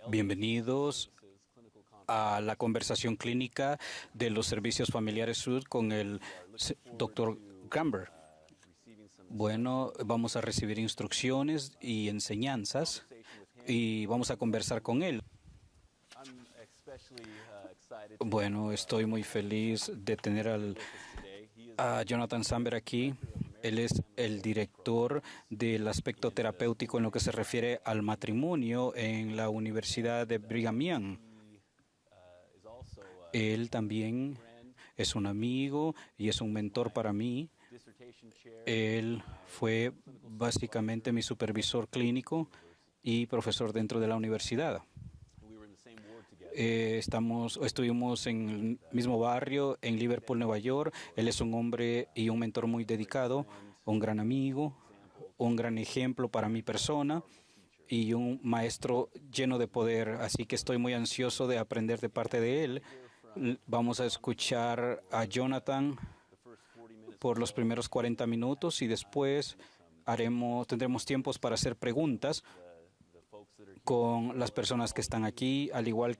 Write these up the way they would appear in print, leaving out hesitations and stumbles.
Bienvenidos a la conversación clínica de los servicios familiares Sud con el Dr. Gamber. Bueno, vamos a recibir instrucciones y enseñanzas y vamos a conversar con él. Bueno, estoy muy feliz de tener a Jonathan Samber aquí. Él es el director del aspecto terapéutico en lo que se refiere al matrimonio en la Universidad de Brigham Young. Él también es un amigo y es un mentor para mí. Él fue básicamente mi supervisor clínico y profesor dentro de la universidad. Estuvimos en el mismo barrio, en Liverpool, Nueva York. Él es un hombre y un mentor muy dedicado, un gran amigo, un gran ejemplo para mi persona y un maestro lleno de poder. Así que estoy muy ansioso de aprender de parte de él. Vamos a escuchar a Jonathan por los primeros 40 minutos y después tendremos tiempos para hacer preguntas con las personas que están aquí, al igual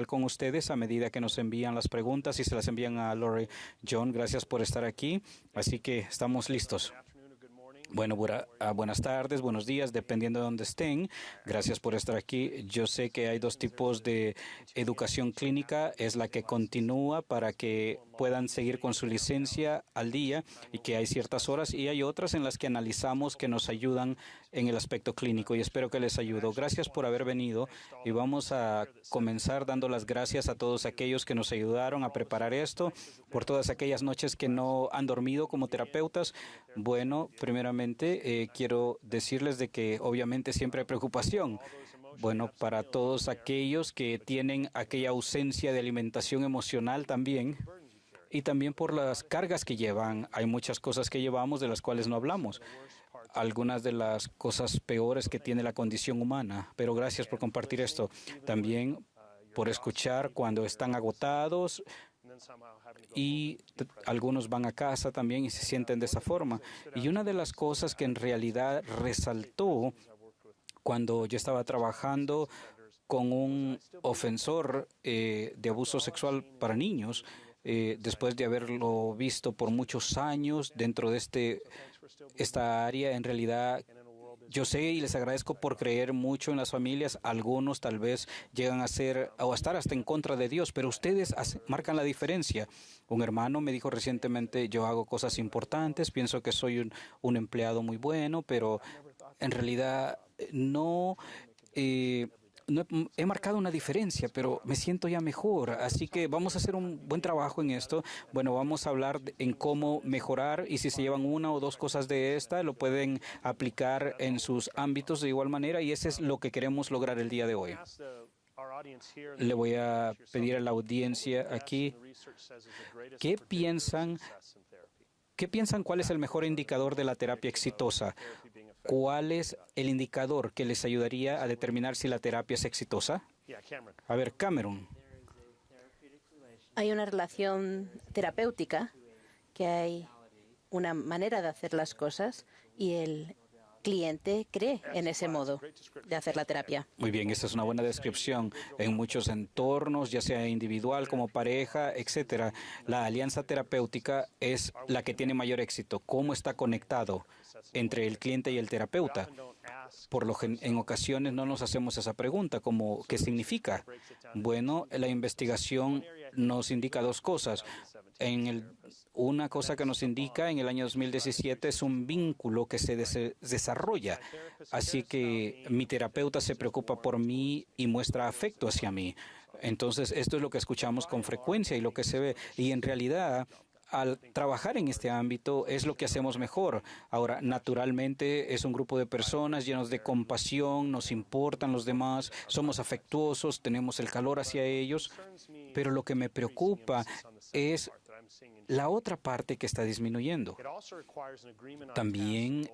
con ustedes, a medida que nos envían las preguntas y se las envían a Lori. John, gracias por estar aquí. Así que estamos listos. Bueno, buenas tardes, buenos días, dependiendo de dónde estén. Gracias por estar aquí. Yo sé que hay dos tipos de educación clínica. Es la que continúa para que puedan seguir con su licencia al día y que hay ciertas horas. Y hay otras en las que analizamos que nos ayudan en el aspecto clínico y espero que les ayude. Gracias por haber venido y vamos a comenzar dando las gracias a todos aquellos que nos ayudaron a preparar esto, por todas aquellas noches que no han dormido como terapeutas. Bueno, primeramente, quiero decirles de que obviamente siempre hay preocupación. Bueno, para todos aquellos que tienen aquella ausencia de alimentación emocional también, y también por las cargas que llevan. Hay muchas cosas que llevamos de las cuales no hablamos. Algunas de las cosas peores que tiene la condición humana. Pero gracias por compartir esto. También por escuchar cuando están agotados y algunos van a casa también y se sienten de esa forma. Y una de las cosas que en realidad resaltó cuando yo estaba trabajando con un ofensor de abuso sexual para niños, después de haberlo visto por muchos años dentro de esta área, en realidad yo sé y les agradezco por creer mucho en las familias. Algunos tal vez llegan a ser o a estar hasta en contra de Dios, pero ustedes marcan la diferencia. Un hermano me dijo recientemente, yo hago cosas importantes, pienso que soy un empleado muy bueno, pero en realidad no he marcado una diferencia, pero me siento ya mejor. Así que vamos a hacer un buen trabajo en esto. Bueno, vamos a hablar en cómo mejorar y si se llevan una o dos cosas de esta, lo pueden aplicar en sus ámbitos de igual manera y eso es lo que queremos lograr el día de hoy. Le voy a pedir a la audiencia aquí, ¿qué piensan cuál es el mejor indicador de la terapia exitosa? ¿Cuál es el indicador que les ayudaría a determinar si la terapia es exitosa? A ver, Cameron. Hay una relación terapéutica, que hay una manera de hacer las cosas y el cliente cree en ese modo de hacer la terapia. Muy bien, esta es una buena descripción. En muchos entornos, ya sea individual, como pareja, etcétera, la alianza terapéutica es la que tiene mayor éxito. ¿Cómo está conectado entre el cliente y el terapeuta? En ocasiones no nos hacemos esa pregunta, como ¿qué significa? Bueno, la investigación nos indica dos cosas. Una cosa que nos indica en el año 2017 es un vínculo que se desarrolla. Así que mi terapeuta se preocupa por mí y muestra afecto hacia mí. Entonces, esto es lo que escuchamos con frecuencia y lo que se ve. Y en realidad, al trabajar en este ámbito es lo que hacemos mejor. Ahora, naturalmente es un grupo de personas llenos de compasión, nos importan los demás, somos afectuosos, tenemos el calor hacia ellos, pero lo que me preocupa es la otra parte que está disminuyendo. También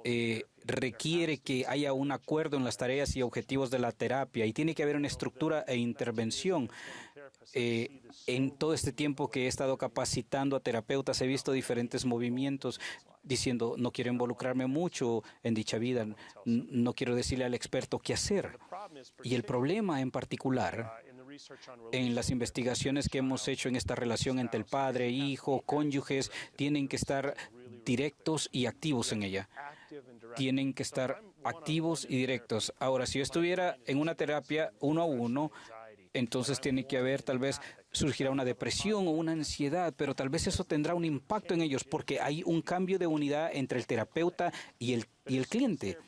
requiere que haya un acuerdo en las tareas y objetivos de la terapia y tiene que haber una estructura e intervención. En todo este tiempo que he estado capacitando a terapeutas, he visto diferentes movimientos diciendo, no quiero involucrarme mucho en dicha vida, no quiero decirle al experto qué hacer. Y el problema en particular, en las investigaciones que hemos hecho en esta relación entre el padre, hijo, cónyuges, tienen que estar directos y activos en ella. Tienen que estar activos y directos. Ahora, si yo estuviera en una terapia uno a uno, entonces tiene que haber, tal vez surgirá una depresión o una ansiedad, pero tal vez eso tendrá un impacto en ellos porque hay un cambio de unidad entre el terapeuta y el cliente.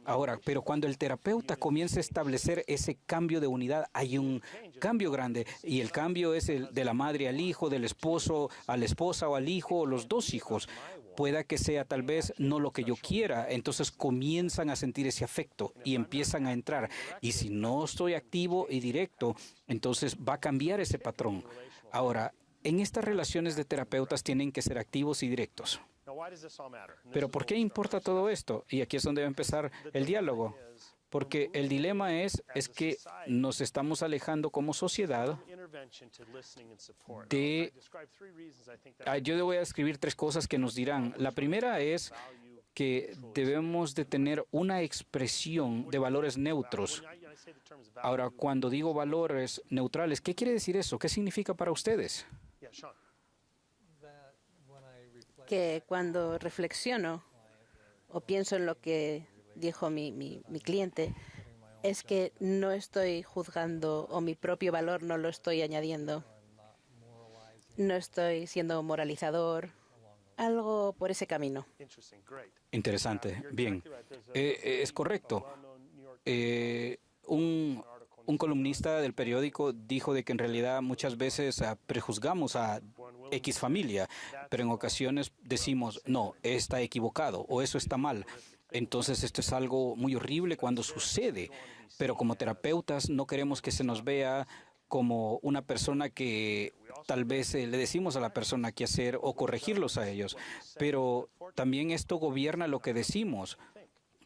Ahora, pero cuando el terapeuta comienza a establecer ese cambio de unidad, hay un cambio grande y el cambio es el de la madre al hijo, del esposo a la esposa o al hijo o los dos hijos. Pueda que sea tal vez no lo que yo quiera, entonces comienzan a sentir ese afecto y empiezan a entrar. Y si no estoy activo y directo, entonces va a cambiar ese patrón. Ahora, en estas relaciones de terapeutas tienen que ser activos y directos. Pero ¿por qué importa todo esto? Y aquí es donde va a empezar el diálogo. Porque el dilema es que nos estamos alejando como sociedad de... Yo le voy a describir 3 cosas que nos dirán. La primera es que debemos de tener una expresión de valores neutros. Ahora, cuando digo valores neutrales, ¿qué quiere decir eso? ¿Qué significa para ustedes? Que cuando reflexiono o pienso en lo que dijo mi cliente, es que no estoy juzgando o mi propio valor no lo estoy añadiendo. No estoy siendo moralizador, algo por ese camino. Interesante. Bien. Es correcto. Un columnista del periódico dijo de que en realidad muchas veces prejuzgamos a X familia, pero en ocasiones decimos, no, está equivocado o eso está mal. Entonces esto es algo muy horrible cuando sucede, pero como terapeutas no queremos que se nos vea como una persona que tal vez le decimos a la persona qué hacer o corregirlos a ellos, pero también esto gobierna lo que decimos.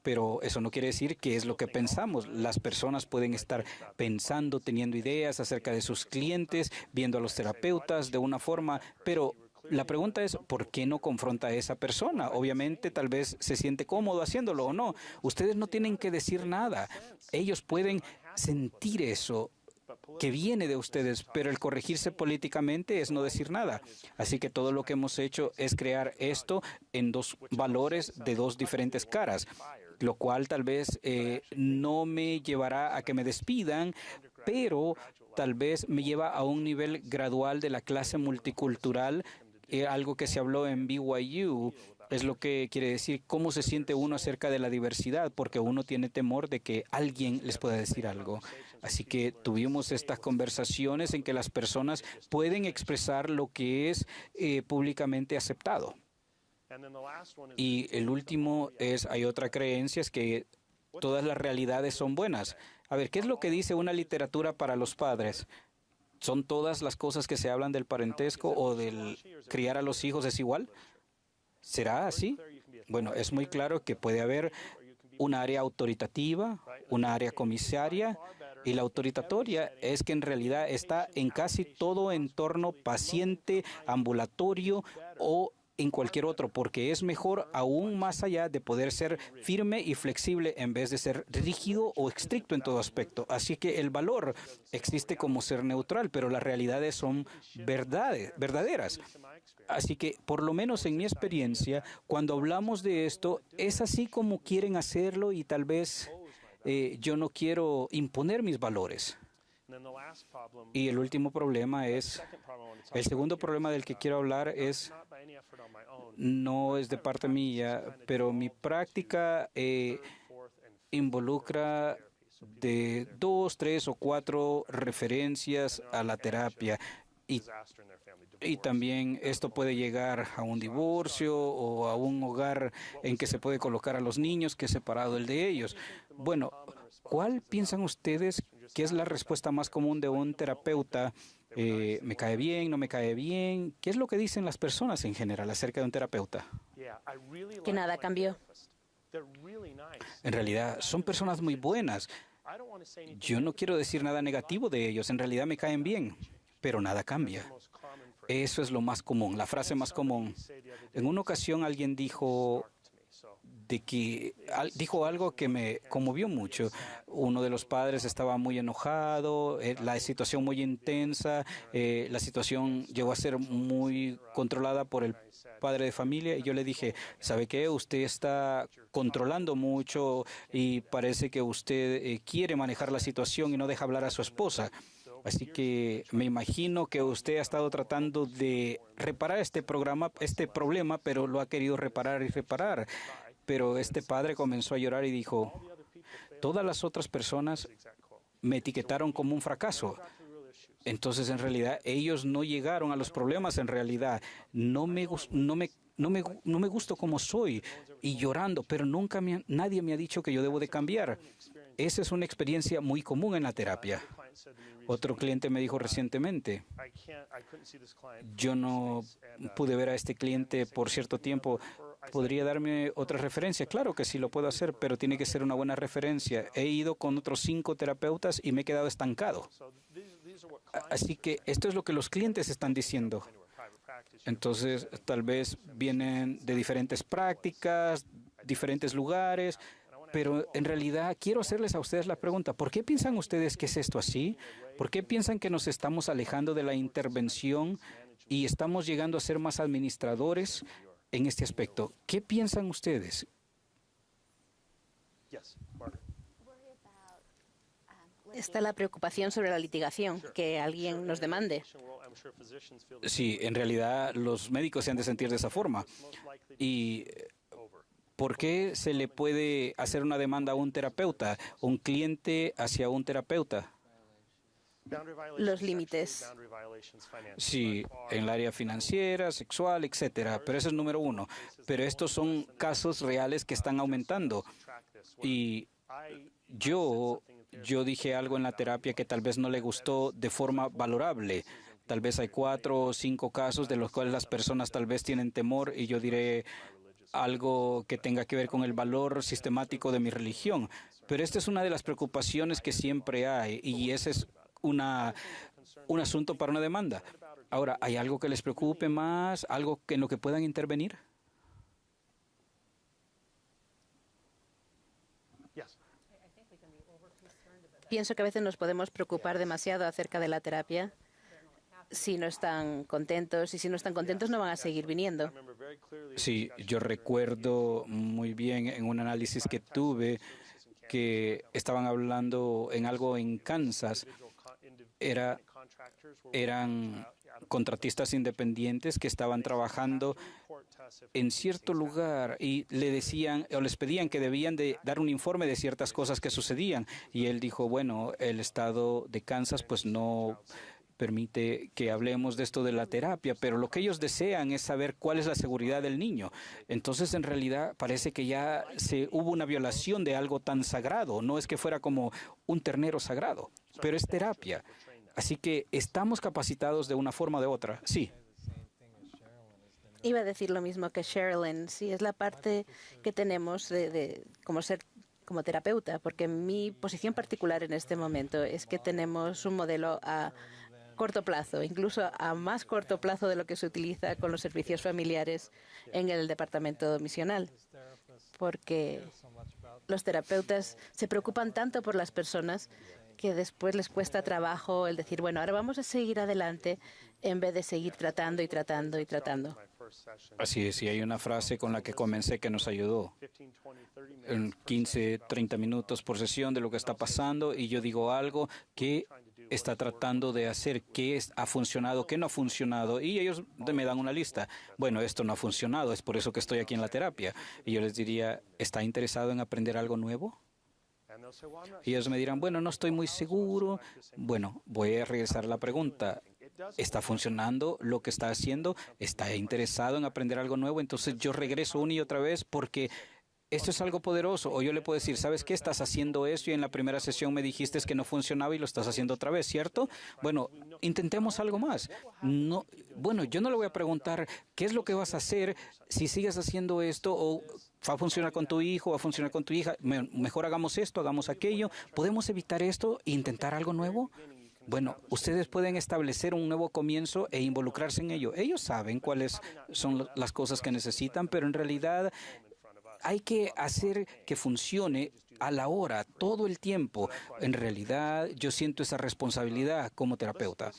Pero eso no quiere decir que es lo que pensamos. Las personas pueden estar pensando, teniendo ideas acerca de sus clientes, viendo a los terapeutas de una forma, pero la pregunta es, ¿por qué no confronta a esa persona? Obviamente, tal vez se siente cómodo haciéndolo o no. Ustedes no tienen que decir nada. Ellos pueden sentir eso que viene de ustedes, pero el corregirse políticamente es no decir nada. Así que todo lo que hemos hecho es crear esto en 2 valores de 2 diferentes caras, lo cual tal vez no me llevará a que me despidan, pero tal vez me lleva a un nivel gradual de la clase multicultural, algo que se habló en BYU. Es lo que quiere decir cómo se siente uno acerca de la diversidad, porque uno tiene temor de que alguien les pueda decir algo. Así que tuvimos estas conversaciones en que las personas pueden expresar lo que es públicamente aceptado. Y el último es, hay otra creencia, es que todas las realidades son buenas. A ver, ¿qué es lo que dice una literatura para los padres? ¿Son todas las cosas que se hablan del parentesco o del criar a los hijos es igual? ¿Será así? Bueno, es muy claro que puede haber un área autoritativa, una área comisaria, y la autoritatoria es que en realidad está en casi todo entorno paciente, ambulatorio o en cualquier otro, porque es mejor aún más allá de poder ser firme y flexible en vez de ser rígido o estricto en todo aspecto. Así que el valor existe como ser neutral, pero las realidades son verdaderas. Así que, por lo menos en mi experiencia, cuando hablamos de esto, es así como quieren hacerlo y tal vez yo no quiero imponer mis valores. Y el último problema es, el segundo problema del que quiero hablar es, no es de parte mía, pero mi práctica involucra de 2, 3 o 4 referencias a la terapia. Y también esto puede llegar a un divorcio o a un hogar en que se puede colocar a los niños que es separado el de ellos. Bueno, ¿cuál piensan ustedes que es la respuesta más común de un terapeuta? ¿Me cae bien? ¿No me cae bien? ¿Qué es lo que dicen las personas en general acerca de un terapeuta? Que nada cambió. En realidad, son personas muy buenas. Yo no quiero decir nada negativo de ellos. En realidad me caen bien, pero nada cambia. Eso es lo más común, la frase más común. En una ocasión alguien dijo de que dijo algo que me conmovió mucho. Uno de los padres estaba muy enojado, la situación muy intensa, la situación llegó a ser muy controlada por el padre de familia y yo le dije, ¿sabe qué? Usted está controlando mucho y parece que usted quiere manejar la situación y no deja hablar a su esposa. Así que me imagino que usted ha estado tratando de reparar este problema, pero lo ha querido reparar y reparar. Pero este padre comenzó a llorar y dijo, todas las otras personas me etiquetaron como un fracaso. Entonces, en realidad, ellos no llegaron a los problemas. En realidad, no me gusto como soy y llorando, pero nunca nadie me ha dicho que yo debo de cambiar. Esa es una experiencia muy común en la terapia. Otro cliente me dijo recientemente, yo no pude ver a este cliente por cierto tiempo. ¿Podría darme otra referencia? Claro que sí, lo puedo hacer, pero tiene que ser una buena referencia. He ido con otros 5 terapeutas y me he quedado estancado. Así que esto es lo que los clientes están diciendo. Entonces, tal vez vienen de diferentes prácticas, diferentes lugares, pero en realidad quiero hacerles a ustedes la pregunta, ¿por qué piensan ustedes que es esto así? ¿Por qué piensan que nos estamos alejando de la intervención y estamos llegando a ser más administradores en este aspecto? ¿Qué piensan ustedes? Está la preocupación sobre la litigación, que alguien nos demande. Sí, en realidad los médicos se han de sentir de esa forma. ¿Y por qué se le puede hacer una demanda a un terapeuta, un cliente hacia un terapeuta? Los límites. Sí, en el área financiera, sexual, etcétera. Pero ese es número uno. Pero estos son casos reales que están aumentando. Y yo dije algo en la terapia que tal vez no le gustó de forma valorable. Tal vez hay 4 o 5 casos de los cuales las personas tal vez tienen temor y yo diré algo que tenga que ver con el valor sistemático de mi religión. Pero esta es una de las preocupaciones que siempre hay y ese es un asunto para una demanda. Ahora, ¿hay algo que les preocupe más? ¿Algo en lo que puedan intervenir? Pienso que a veces nos podemos preocupar demasiado acerca de la terapia si no están contentos, y si no están contentos no van a seguir viniendo. Sí, yo recuerdo muy bien en un análisis que tuve que estaban hablando en algo en Kansas. Eran contratistas independientes que estaban trabajando en cierto lugar y le decían o les pedían que debían de dar un informe de ciertas cosas que sucedían. Y él dijo, bueno, el estado de Kansas pues no permite que hablemos de esto de la terapia, pero lo que ellos desean es saber cuál es la seguridad del niño. Entonces, en realidad, parece que ya hubo una violación de algo tan sagrado. No es que fuera como un ternero sagrado, pero es terapia. Así que estamos capacitados de una forma o de otra. Sí. Iba a decir lo mismo que Sherilyn. Sí, es la parte que tenemos de como terapeuta, porque mi posición particular en este momento es que tenemos un modelo a corto plazo, incluso a más corto plazo de lo que se utiliza con los servicios familiares en el departamento misional, porque los terapeutas se preocupan tanto por las personas que después les cuesta trabajo el decir, bueno, ahora vamos a seguir adelante en vez de seguir tratando y tratando y tratando. Así es, y hay una frase con la que comencé que nos ayudó. En 15, 30 minutos por sesión de lo que está pasando y yo digo algo que está tratando de hacer, qué ha funcionado, qué no ha funcionado y ellos me dan una lista. Bueno, esto no ha funcionado, es por eso que estoy aquí en la terapia. Y yo les diría, ¿está interesado en aprender algo nuevo? Y ellos me dirán, bueno, no estoy muy seguro. Bueno, voy a regresar a la pregunta. ¿Está funcionando lo que está haciendo? ¿Está interesado en aprender algo nuevo? Entonces yo regreso una y otra vez porque esto es algo poderoso. O yo le puedo decir, ¿sabes qué? Estás haciendo esto y en la primera sesión me dijiste que no funcionaba y lo estás haciendo otra vez, ¿cierto? Bueno, intentemos algo más. No, bueno, yo no le voy a preguntar qué es lo que vas a hacer si sigues haciendo esto o va a funcionar con tu hijo, va a funcionar con tu hija. Mejor hagamos esto, hagamos aquello. ¿Podemos evitar esto e intentar algo nuevo? Bueno, ustedes pueden establecer un nuevo comienzo e involucrarse en ello. Ellos saben cuáles son las cosas que necesitan, pero en realidad hay que hacer que funcione a la hora, todo el tiempo. En realidad, yo siento esa responsabilidad como terapeuta.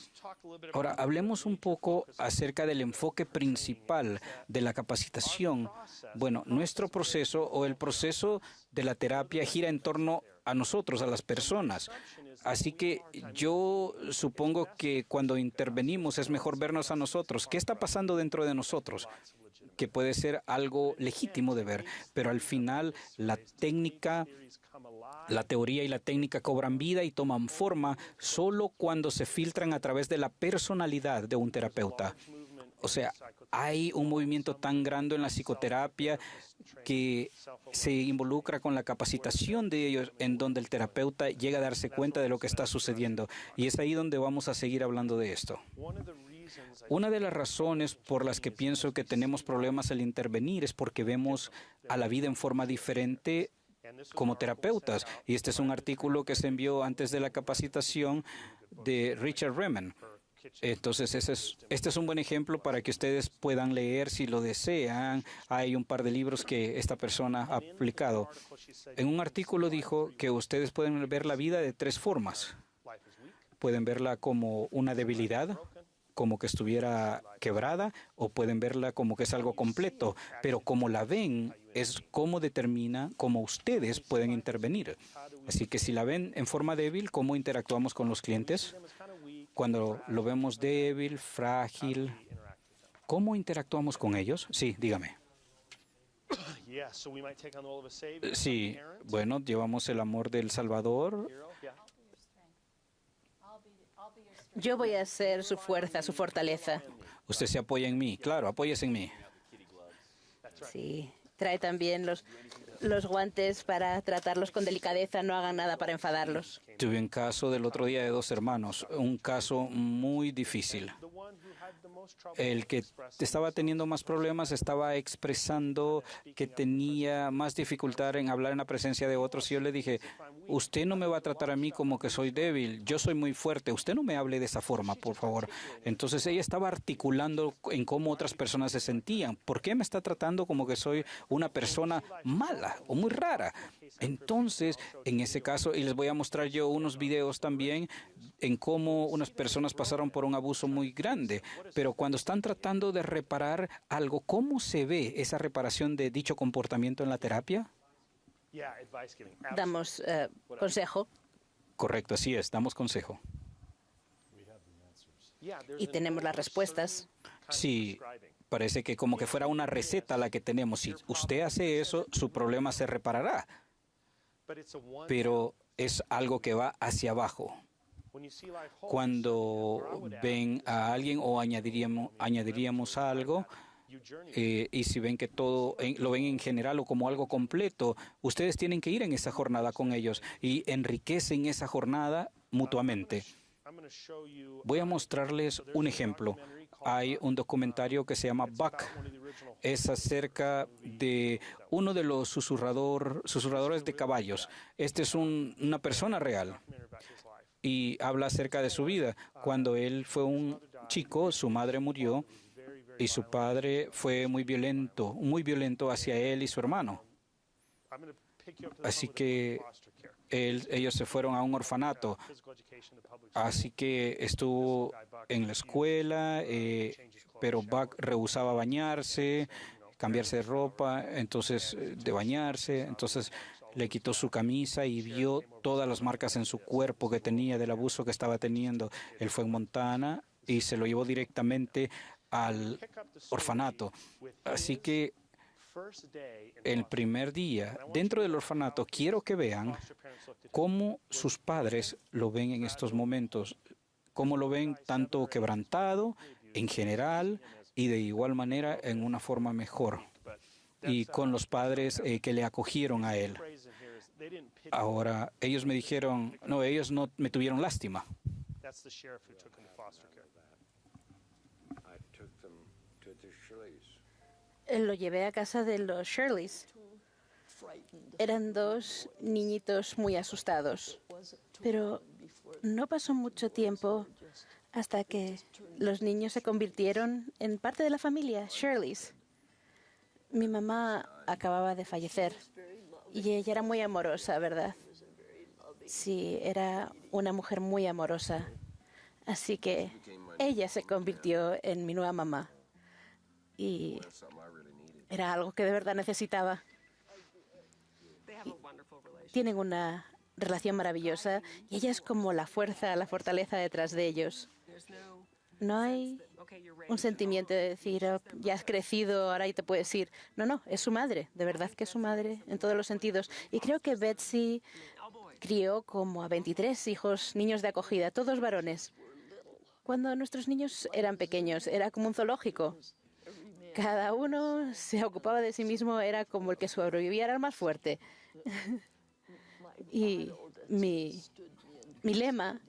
Ahora, hablemos un poco acerca del enfoque principal de la capacitación. Bueno, nuestro proceso o el proceso de la terapia gira en torno a nosotros, a las personas. Así que yo supongo que cuando intervenimos es mejor vernos a nosotros. ¿Qué está pasando dentro de nosotros? Que puede ser algo legítimo de ver, pero al final la técnica, la teoría y la técnica cobran vida y toman forma solo cuando se filtran a través de la personalidad de un terapeuta. O sea, hay un movimiento tan grande en la psicoterapia que se involucra con la capacitación de ellos, en donde el terapeuta llega a darse cuenta de lo que está sucediendo. Y es ahí donde vamos a seguir hablando de esto. Una de las razones por las que pienso que tenemos problemas al intervenir es porque vemos a la vida en forma diferente como terapeutas. Y este es un artículo que se envió antes de la capacitación de Richard Remen. Entonces, este es un buen ejemplo para que ustedes puedan leer si lo desean. Hay un par de libros que esta persona ha publicado. En un artículo dijo que ustedes pueden ver la vida de tres formas. Pueden verla como una debilidad, como que estuviera quebrada, o pueden verla como que es algo completo, pero como la ven es cómo determina cómo ustedes pueden intervenir. Así que si la ven en forma débil, ¿cómo interactuamos con los clientes? Cuando lo vemos débil, frágil, ¿cómo interactuamos con ellos? Sí, dígame. Sí, bueno, llevamos el amor del Salvador. Yo voy a ser su fuerza, su fortaleza. Usted se apoya en mí. Claro, apóyese en mí. Sí, trae también los guantes para tratarlos con delicadeza, no hagan nada para enfadarlos. Tuve un caso del otro día de dos hermanos, un caso muy difícil. El que estaba teniendo más problemas estaba expresando que tenía más dificultad en hablar en la presencia de otros. Y yo le dije, usted no me va a tratar a mí como que soy débil, yo soy muy fuerte, usted no me hable de esa forma, por favor. Entonces ella estaba articulando en cómo otras personas se sentían. ¿Por qué me está tratando como que soy una persona mala o muy rara? Entonces, en ese caso, y les voy a mostrar yo unos videos también en cómo unas personas pasaron por un abuso muy grande, pero cuando están tratando de reparar algo, ¿cómo se ve esa reparación de dicho comportamiento en la terapia? Damos consejo Correcto, así es, damos consejo. y tenemos las respuestas. Sí, parece que como que fuera una receta la que tenemos. Si usted hace eso, su problema se reparará, pero es algo que va hacia abajo. Cuando ven a alguien o añadiríamos algo, y si ven que todo lo ven en general o como algo completo, ustedes tienen que ir en esa jornada con ellos y enriquecen esa jornada mutuamente. Voy a mostrarles un ejemplo. Hay un documentario que se llama Buck. Es acerca de uno de los susurradores de caballos. Este es una persona real y habla acerca de su vida. Cuando él fue un chico, su madre murió y su padre fue muy violento hacia él y su hermano. Así que ellos se fueron a un orfanato. Así que estuvo en la escuela, pero Buck rehusaba bañarse, cambiarse de ropa, entonces de bañarse. Entonces le quitó su camisa y vio todas las marcas en su cuerpo que tenía del abuso que estaba teniendo. Él fue en Montana y se lo llevó directamente al orfanato. Así que el primer día dentro del orfanato quiero que vean cómo sus padres lo ven en estos momentos, cómo lo ven tanto quebrantado en general y de igual manera en una forma mejor, y con los padres que le acogieron a él. Ahora, ellos me dijeron, no, ellos no me tuvieron lástima. Lo llevé a casa de los Shirleys. Eran dos niñitos muy asustados, pero no pasó mucho tiempo hasta que los niños se convirtieron en parte de la familia Shirleys. Mi mamá acababa de fallecer y ella era muy amorosa, ¿verdad? Sí, era una mujer muy amorosa. Así que ella se convirtió en mi nueva mamá y era algo que de verdad necesitaba. Tienen una relación maravillosa y ella es como la fuerza, la fortaleza detrás de ellos. No hay un sentimiento de decir, "Oh, ya has crecido, ahora ya te puedes ir". No, no, es su madre, de verdad que es su madre en todos los sentidos. Y creo que Betsy crió como a 23 hijos, niños de acogida, todos varones. Cuando nuestros niños eran pequeños, era como un zoológico. Cada uno se ocupaba de sí mismo, era como el que sobrevivía, era el más fuerte. Y mi lema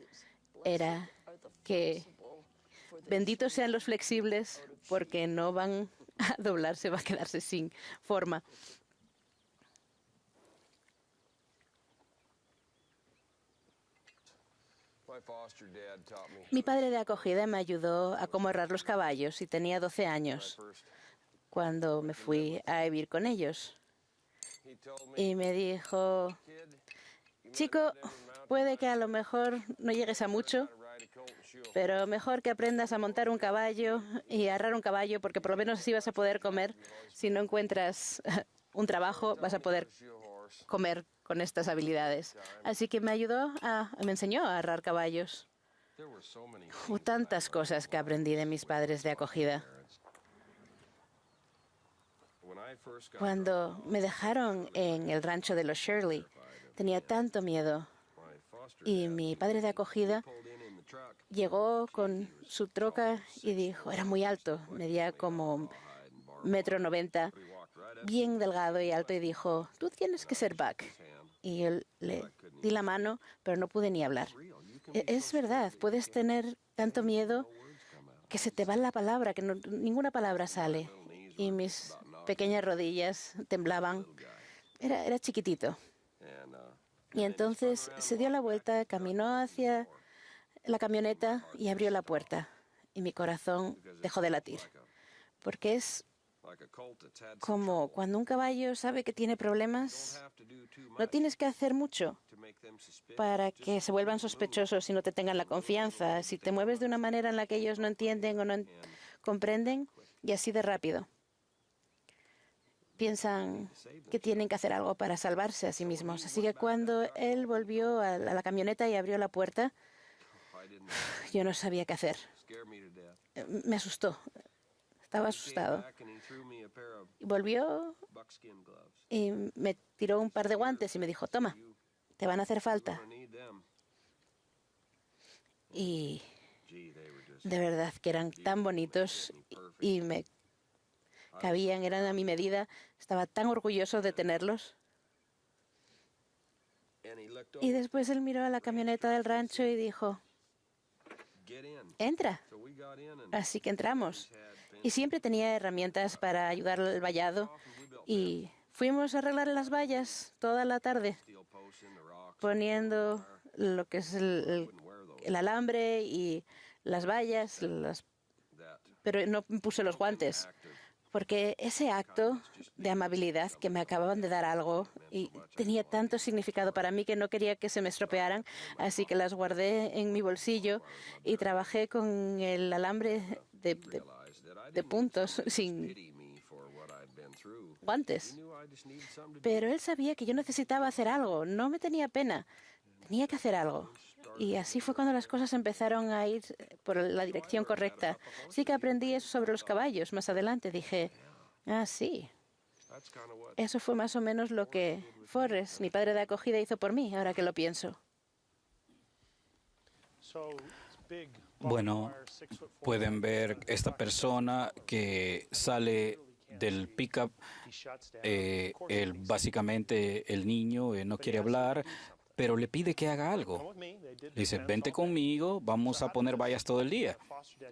era que benditos sean los flexibles porque no van a doblarse, va a quedarse sin forma. Mi padre de acogida me ayudó a cómo herrar los caballos y tenía 12 años cuando me fui a vivir con ellos. Y me dijo, chico, puede que a lo mejor no llegues a mucho, pero mejor que aprendas a montar un caballo y a herrar un caballo, porque por lo menos así vas a poder comer. Si no encuentras un trabajo, vas a poder comer con estas habilidades. Así que me enseñó a herrar caballos. Hubo tantas cosas que aprendí de mis padres de acogida. Cuando me dejaron en el rancho de los Shirley, tenía tanto miedo. Y mi padre de acogida llegó con su troca y dijo, era muy alto, medía como 1,90 m, bien delgado y alto, y dijo, tú tienes que ser Buck. Y yo le di la mano, pero no pude ni hablar. Es verdad, puedes tener tanto miedo que se te va la palabra, que ninguna palabra sale. Y mis pequeñas rodillas temblaban. Era chiquitito. Y entonces se dio la vuelta, caminó hacia la camioneta y abrió la puerta. Y mi corazón dejó de latir. Porque es como cuando un caballo sabe que tiene problemas, no tienes que hacer mucho para que se vuelvan sospechosos y no te tengan la confianza. Si te mueves de una manera en la que ellos no entienden o no comprenden, y así de rápido. Piensan que tienen que hacer algo para salvarse a sí mismos. Así que cuando él volvió a la camioneta y abrió la puerta, yo no sabía qué hacer. Me asustó. Estaba asustado. Volvió y me tiró un par de guantes y me dijo, toma, te van a hacer falta. Y de verdad que eran tan bonitos y me cabían, eran a mi medida. Estaba tan orgulloso de tenerlos. Y después él miró a la camioneta del rancho y dijo, entra. Así que entramos. Y siempre tenía herramientas para ayudar al vallado. Y fuimos a arreglar las vallas toda la tarde, poniendo lo que es el alambre y las vallas, pero no puse los guantes. Porque ese acto de amabilidad, que me acababan de dar algo, y tenía tanto significado para mí que no quería que se me estropearan, así que las guardé en mi bolsillo y trabajé con el alambre de puntos sin guantes. Pero él sabía que yo necesitaba hacer algo, no me tenía pena, tenía que hacer algo. Y así fue cuando las cosas empezaron a ir por la dirección correcta. Sí que aprendí eso sobre los caballos. Más adelante dije, sí. Eso fue más o menos lo que Forrest, mi padre de acogida, hizo por mí, ahora que lo pienso. Bueno, pueden ver esta persona que sale del pickup. Básicamente el niño no quiere hablar, pero le pide que haga algo. Le dice, vente conmigo, vamos a poner vallas todo el día.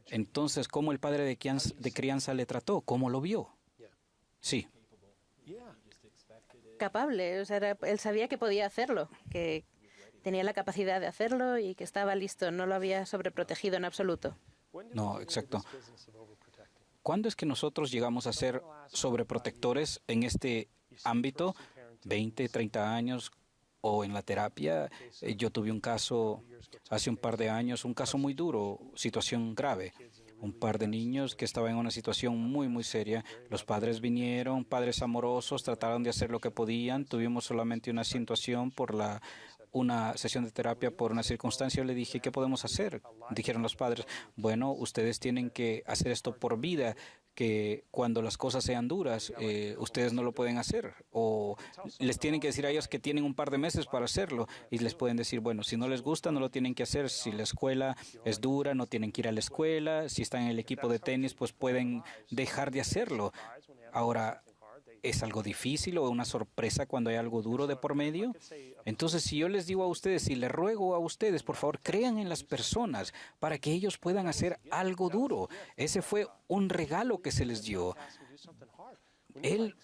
Entonces, ¿cómo el padre de crianza le trató? ¿Cómo lo vio? Sí. Capable, o sea, él sabía que podía hacerlo, que tenía la capacidad de hacerlo y que estaba listo, no lo había sobreprotegido en absoluto. No, exacto. ¿Cuándo es que nosotros llegamos a ser sobreprotectores en este ámbito? 20, 30 años o en la terapia. Yo tuve un caso hace un par de años, un caso muy duro, situación grave. Un par de niños que estaban en una situación muy, muy seria. Los padres vinieron, padres amorosos, trataron de hacer lo que podían. Tuvimos solamente una situación una sesión de terapia por una circunstancia. Yo le dije, ¿qué podemos hacer? Dijeron los padres, bueno, ustedes tienen que hacer esto por vida, que cuando las cosas sean duras, ustedes no lo pueden hacer. O les tienen que decir a ellos que tienen un par de meses para hacerlo. Y les pueden decir, bueno, si no les gusta, no lo tienen que hacer. Si la escuela es dura, no tienen que ir a la escuela. Si están en el equipo de tenis, pues pueden dejar de hacerlo. Ahora, ¿es algo difícil o una sorpresa cuando hay algo duro de por medio? Entonces, si yo les digo a ustedes, si les ruego a ustedes, por favor, crean en las personas para que ellos puedan hacer algo duro. Ese fue un regalo que se les dio. Él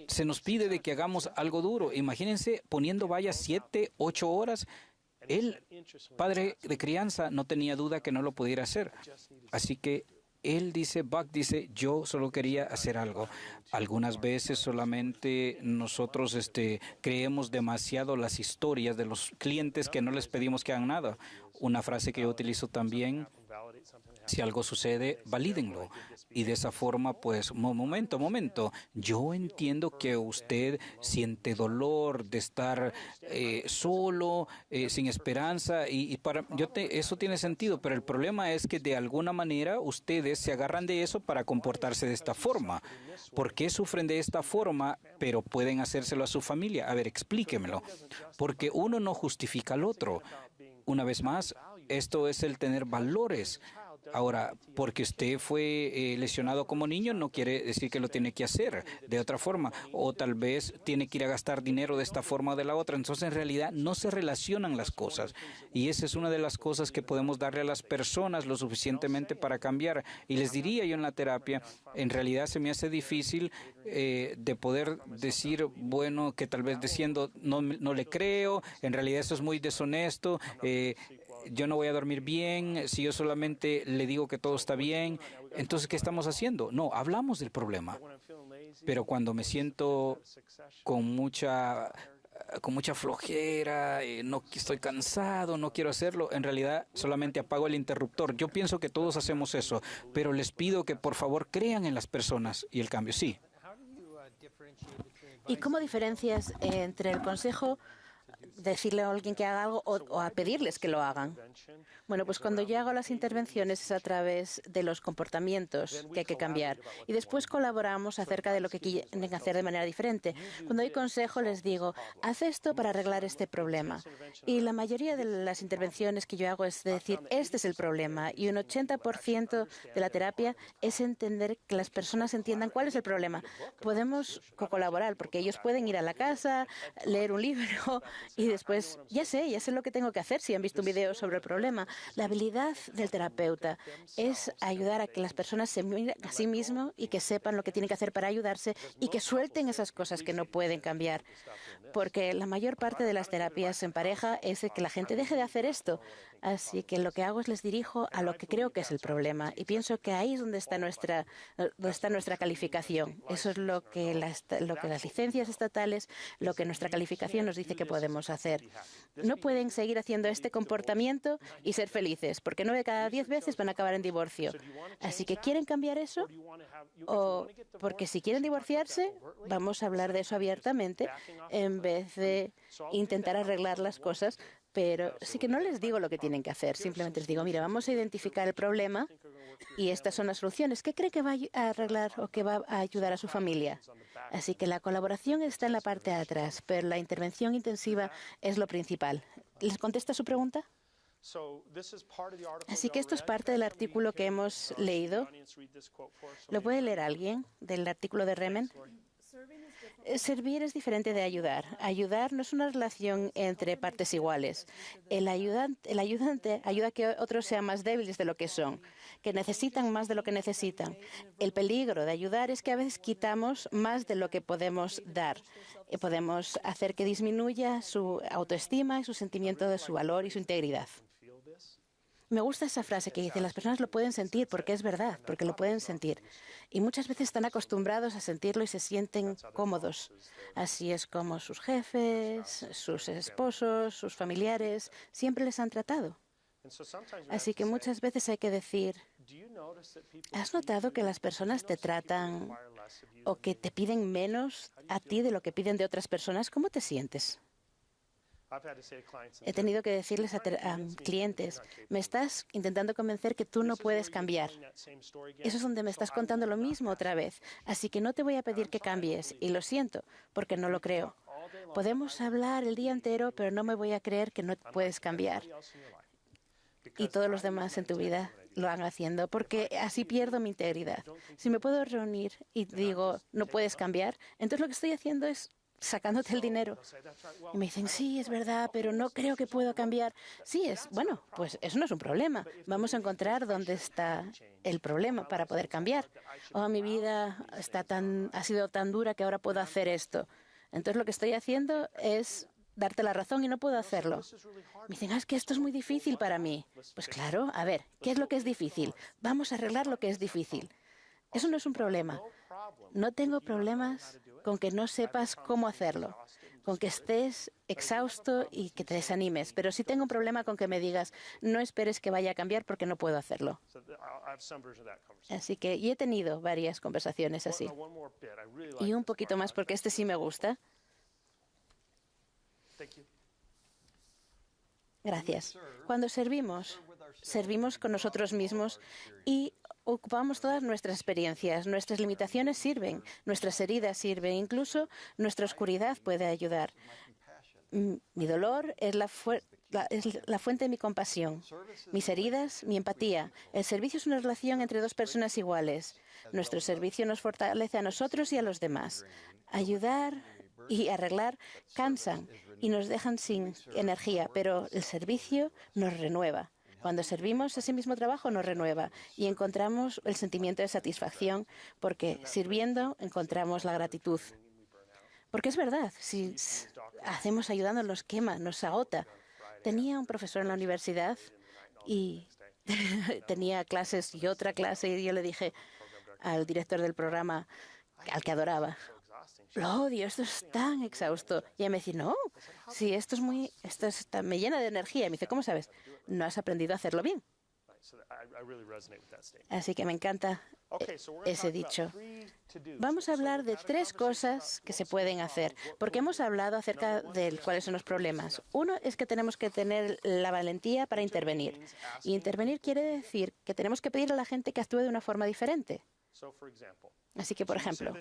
se nos pide de que hagamos algo duro. Imagínense poniendo vallas 7, 8 horas. El padre de crianza no tenía duda que no lo pudiera hacer. Así que Buck dice, yo solo quería hacer algo. Algunas veces solamente nosotros creemos demasiado las historias de los clientes que no les pedimos que hagan nada. Una frase que yo utilizo también, si algo sucede, valídenlo. Y de esa forma, pues, momento. Yo entiendo que usted siente dolor de estar solo, sin esperanza, eso tiene sentido, pero el problema es que de alguna manera ustedes se agarran de eso para comportarse de esta forma. ¿Por qué sufren de esta forma, pero pueden hacérselo a su familia? A ver, explíquemelo. Porque uno no justifica al otro. Una vez más, esto es el tener valores. Ahora, porque usted fue lesionado como niño, no quiere decir que lo tiene que hacer de otra forma. O tal vez tiene que ir a gastar dinero de esta forma o de la otra. Entonces, en realidad, no se relacionan las cosas. Y esa es una de las cosas que podemos darle a las personas lo suficientemente para cambiar. Y les diría yo en la terapia, en realidad se me hace difícil de poder decir, bueno, que tal vez diciendo, no le creo, en realidad eso es muy deshonesto, yo no voy a dormir bien, si yo solamente le digo que todo está bien, entonces, ¿qué estamos haciendo? No, hablamos del problema. Pero cuando me siento con mucha flojera, no estoy cansado, no quiero hacerlo, en realidad solamente apago el interruptor. Yo pienso que todos hacemos eso, pero les pido que por favor crean en las personas y el cambio, sí. ¿Y cómo diferencias entre el consejo, decirle a alguien que haga algo o a pedirles que lo hagan? Bueno, pues cuando yo hago las intervenciones es a través de los comportamientos que hay que cambiar. Y después colaboramos acerca de lo que quieren hacer de manera diferente. Cuando doy consejo les digo, haz esto para arreglar este problema. Y la mayoría de las intervenciones que yo hago es decir, este es el problema. Y un 80% de la terapia es entender que las personas entiendan cuál es el problema. Podemos colaborar porque ellos pueden ir a la casa, leer un libro y después, ya sé lo que tengo que hacer si han visto un video sobre el problema. La habilidad del terapeuta es ayudar a que las personas se miren a sí mismos y que sepan lo que tienen que hacer para ayudarse y que suelten esas cosas que no pueden cambiar. Porque la mayor parte de las terapias en pareja es que la gente deje de hacer esto. Así que lo que hago es les dirijo a lo que creo que es el problema. Y pienso que ahí es donde está nuestra calificación. Eso es lo que las licencias estatales, lo que nuestra calificación nos dice que podemos hacer. No pueden seguir haciendo este comportamiento y ser felices, porque 9 de cada 10 veces van a acabar en divorcio. Así que, ¿quieren cambiar eso? O porque si quieren divorciarse, vamos a hablar de eso abiertamente en vez de intentar arreglar las cosas. Pero sí que no les digo lo que tienen que hacer, simplemente les digo, mira, vamos a identificar el problema y estas son las soluciones. ¿Qué cree que va a arreglar o que va a ayudar a su familia? Así que la colaboración está en la parte de atrás, pero la intervención intensiva es lo principal. ¿Les contesta su pregunta? Así que esto es parte del artículo que hemos leído. ¿Lo puede leer alguien del artículo de Remen? Servir es diferente de ayudar. Ayudar no es una relación entre partes iguales. El ayudante ayuda a que otros sean más débiles de lo que son, que necesitan más de lo que necesitan. El peligro de ayudar es que a veces quitamos más de lo que podemos dar. Podemos hacer que disminuya su autoestima y su sentimiento de su valor y su integridad. Me gusta esa frase que dice, las personas lo pueden sentir, porque es verdad, porque lo pueden sentir. Y muchas veces están acostumbrados a sentirlo y se sienten cómodos. Así es como sus jefes, sus esposos, sus familiares, siempre les han tratado. Así que muchas veces hay que decir, ¿has notado que las personas te tratan o que te piden menos a ti de lo que piden de otras personas? ¿Cómo te sientes? He tenido que decirles a clientes, me estás intentando convencer que tú no puedes cambiar. Eso es donde me estás contando lo mismo otra vez. Así que no te voy a pedir que cambies. Y lo siento, porque no lo creo. Podemos hablar el día entero, pero no me voy a creer que no puedes cambiar. Y todos los demás en tu vida lo van haciendo, porque así pierdo mi integridad. Si me puedo reunir y digo, no puedes cambiar, entonces lo que estoy haciendo es sacándote el dinero. Y me dicen, sí, es verdad, pero no creo que puedo cambiar. Sí, bueno, pues eso no es un problema. Vamos a encontrar dónde está el problema para poder cambiar. Oh, mi vida ha sido tan dura que ahora puedo hacer esto. Entonces lo que estoy haciendo es darte la razón y no puedo hacerlo. Me dicen, es que esto es muy difícil para mí. Pues claro, a ver, ¿qué es lo que es difícil? Vamos a arreglar lo que es difícil. Eso no es un problema. No tengo problemas con que no sepas cómo hacerlo, con que estés exhausto y que te desanimes, pero sí tengo un problema con que me digas, no esperes que vaya a cambiar porque no puedo hacerlo. Así que y he tenido varias conversaciones así. Y un poquito más porque este sí me gusta. Gracias. Cuando servimos con nosotros mismos y ocupamos todas nuestras experiencias. Nuestras limitaciones sirven, nuestras heridas sirven, incluso nuestra oscuridad puede ayudar. Mi dolor es la fuente de mi compasión. Mis heridas, mi empatía. El servicio es una relación entre dos personas iguales. Nuestro servicio nos fortalece a nosotros y a los demás. Ayudar y arreglar cansan y nos dejan sin energía, pero el servicio nos renueva. Cuando servimos, ese mismo trabajo nos renueva y encontramos el sentimiento de satisfacción porque sirviendo encontramos la gratitud. Porque es verdad, si hacemos ayudando nos quema, nos agota. Tenía un profesor en la universidad y tenía clases y otra clase y yo le dije al director del programa, al que adoraba, lo odio, esto es tan exhausto. Y ella me dice, no, sí, me llena de energía. Y me dice, ¿cómo sabes? No has aprendido a hacerlo bien. Así que me encanta ese dicho. Vamos a hablar de 3 cosas que se pueden hacer, porque hemos hablado acerca de cuáles son los problemas. Uno es que tenemos que tener la valentía para intervenir. Y intervenir quiere decir que tenemos que pedir a la gente que actúe de una forma diferente. Así que, por ejemplo,